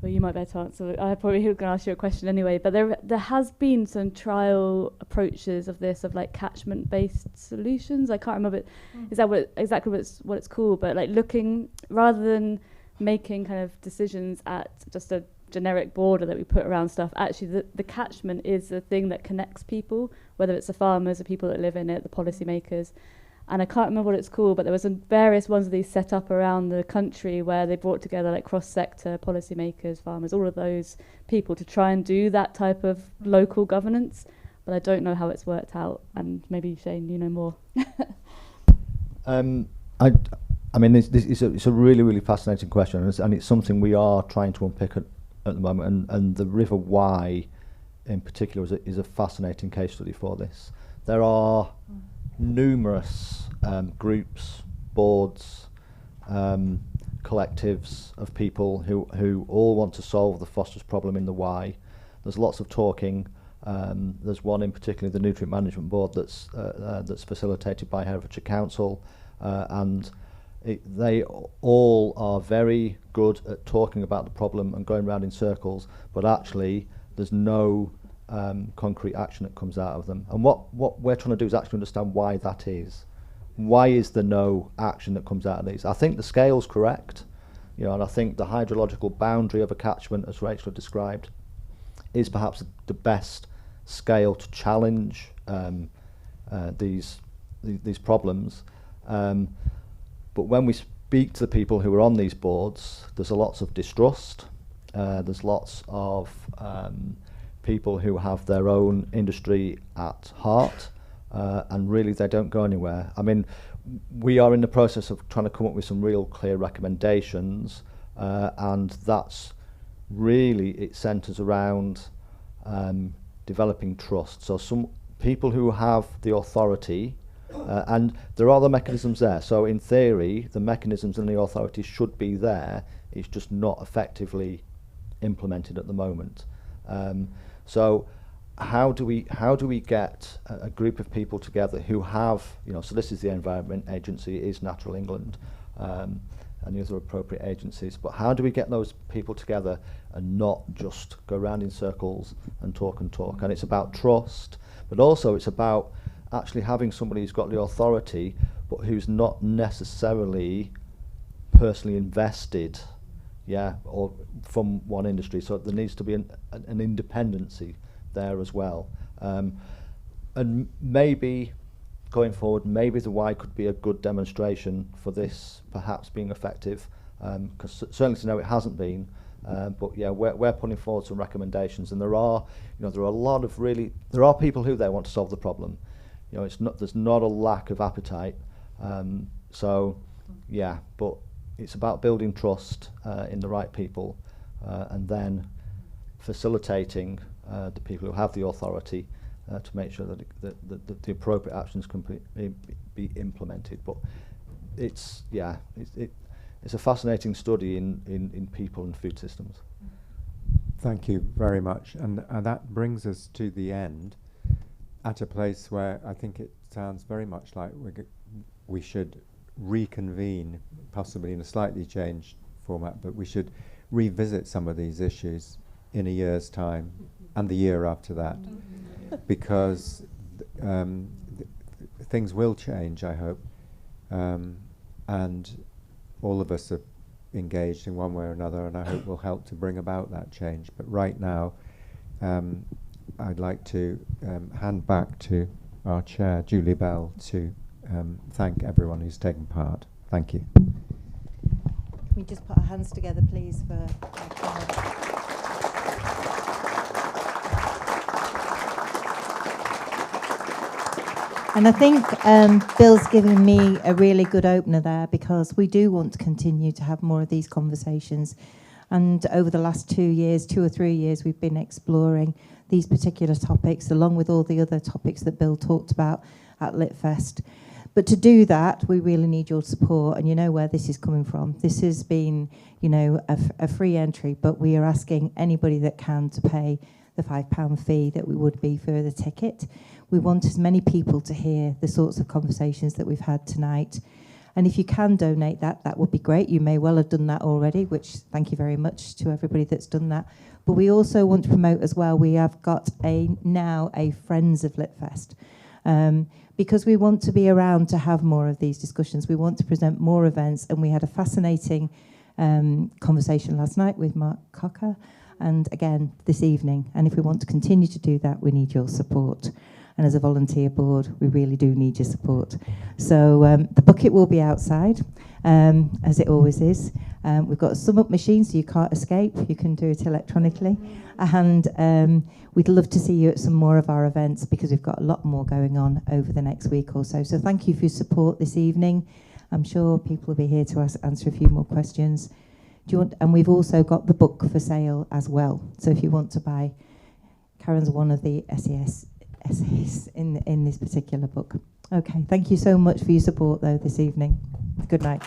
Well, you might be able to answer. I probably was going to ask you a question anyway, but there has been some trial approaches of this, of like catchment-based solutions. I can't remember is that exactly what it's called, but like looking, rather than making kind of decisions at just a generic border that we put around stuff, actually the catchment is the thing that connects people, whether it's the farmers, the people that live in it, the policymakers. And I can't remember what it's called, but there was various ones of these set up around the country where they brought together like cross-sector policymakers, farmers, all of those people to try and do that type of local governance. But I don't know how it's worked out, and maybe Shane, you know more. I mean, it's a really, really fascinating question, and it's something we are trying to unpick at the moment. And the River Wye, in particular, is a fascinating case study for this. There are numerous groups, boards, collectives of people who all want to solve the phosphorus problem in the Wye. There's lots of talking. There's one in particular, the Nutrient Management Board, that's facilitated by Herefordshire Council, and they all are very good at talking about the problem and going round in circles, but actually there's no concrete action that comes out of them. And what we're trying to do is actually understand why that is. Why is there no action that comes out of these? I think the scale's correct, and I think the hydrological boundary of a catchment, as Rachel described, is perhaps the best scale to challenge these problems. But when we speak to the people who are on these boards, there's lots of distrust. There's lots of people who have their own industry at heart, and really they don't go anywhere. I mean, we are in the process of trying to come up with some real clear recommendations, and that's really, it centres around developing trust. So some people who have the authority, and there are the mechanisms there. So in theory, the mechanisms and the authority should be there. It's just not effectively implemented at the moment. So how do we get a group of people together who have, so this is the Environment Agency, it is Natural England, and the other appropriate agencies, but how do we get those people together and not just go around in circles and talk? And it's about trust, but also it's about actually having somebody who's got the authority, but who's not necessarily personally invested, or from one industry. So there needs to be an independency there as well. And maybe going forward, maybe the why could be a good demonstration for this perhaps being effective, because certainly to know it hasn't been. But yeah, we're putting forward some recommendations, and there are a lot of there are people who want to solve the problem. There's not a lack of appetite. So yeah, but it's about building trust in the right people, and then facilitating the people who have the authority to make sure that the appropriate actions can be implemented. But it's a fascinating study in people and food systems. Thank you very much, and that brings us to the end, at a place where I think it sounds very much like we should reconvene, possibly in a slightly changed format, but we should revisit some of these issues in a year's time and the year after that, because things will change, I hope, and all of us are engaged in one way or another, and I hope will help to bring about that change. But right now, I'd like to hand back to our chair, Julie Bell, to thank everyone who's taken part. Thank you. Can we just put our hands together, please, for And I think Bill's given me a really good opener there, because we do want to continue to have more of these conversations. And over the last 2 or 3 years, we've been exploring these particular topics, along with all the other topics that Bill talked about at Litfest. But to do that, we really need your support, and you know where this is coming from. This has been, a free entry, but we are asking anybody that can to pay the £5 fee that we would be for the ticket. We want as many people to hear the sorts of conversations that we've had tonight. And if you can donate that would be great. You may well have done that already, which thank you very much to everybody that's done that. But we also want to promote as well, we have got now a Friends of Litfest. Because we want to be around to have more of these discussions. We want to present more events, and we had a fascinating conversation last night with Mark Cocker, and again this evening. And if we want to continue to do that, we need your support. And as a volunteer board, we really do need your support. So the bucket will be outside, as it always is. We've got a sum up machine, so you can't escape. You can do it electronically. And we'd love to see you at some more of our events, because we've got a lot more going on over the next week or so. So thank you for your support this evening. I'm sure people will be here to answer a few more questions. And we've also got the book for sale as well. So if you want to buy, Karen's one of the essays in this particular book. Okay, thank you so much for your support though this evening. Good night.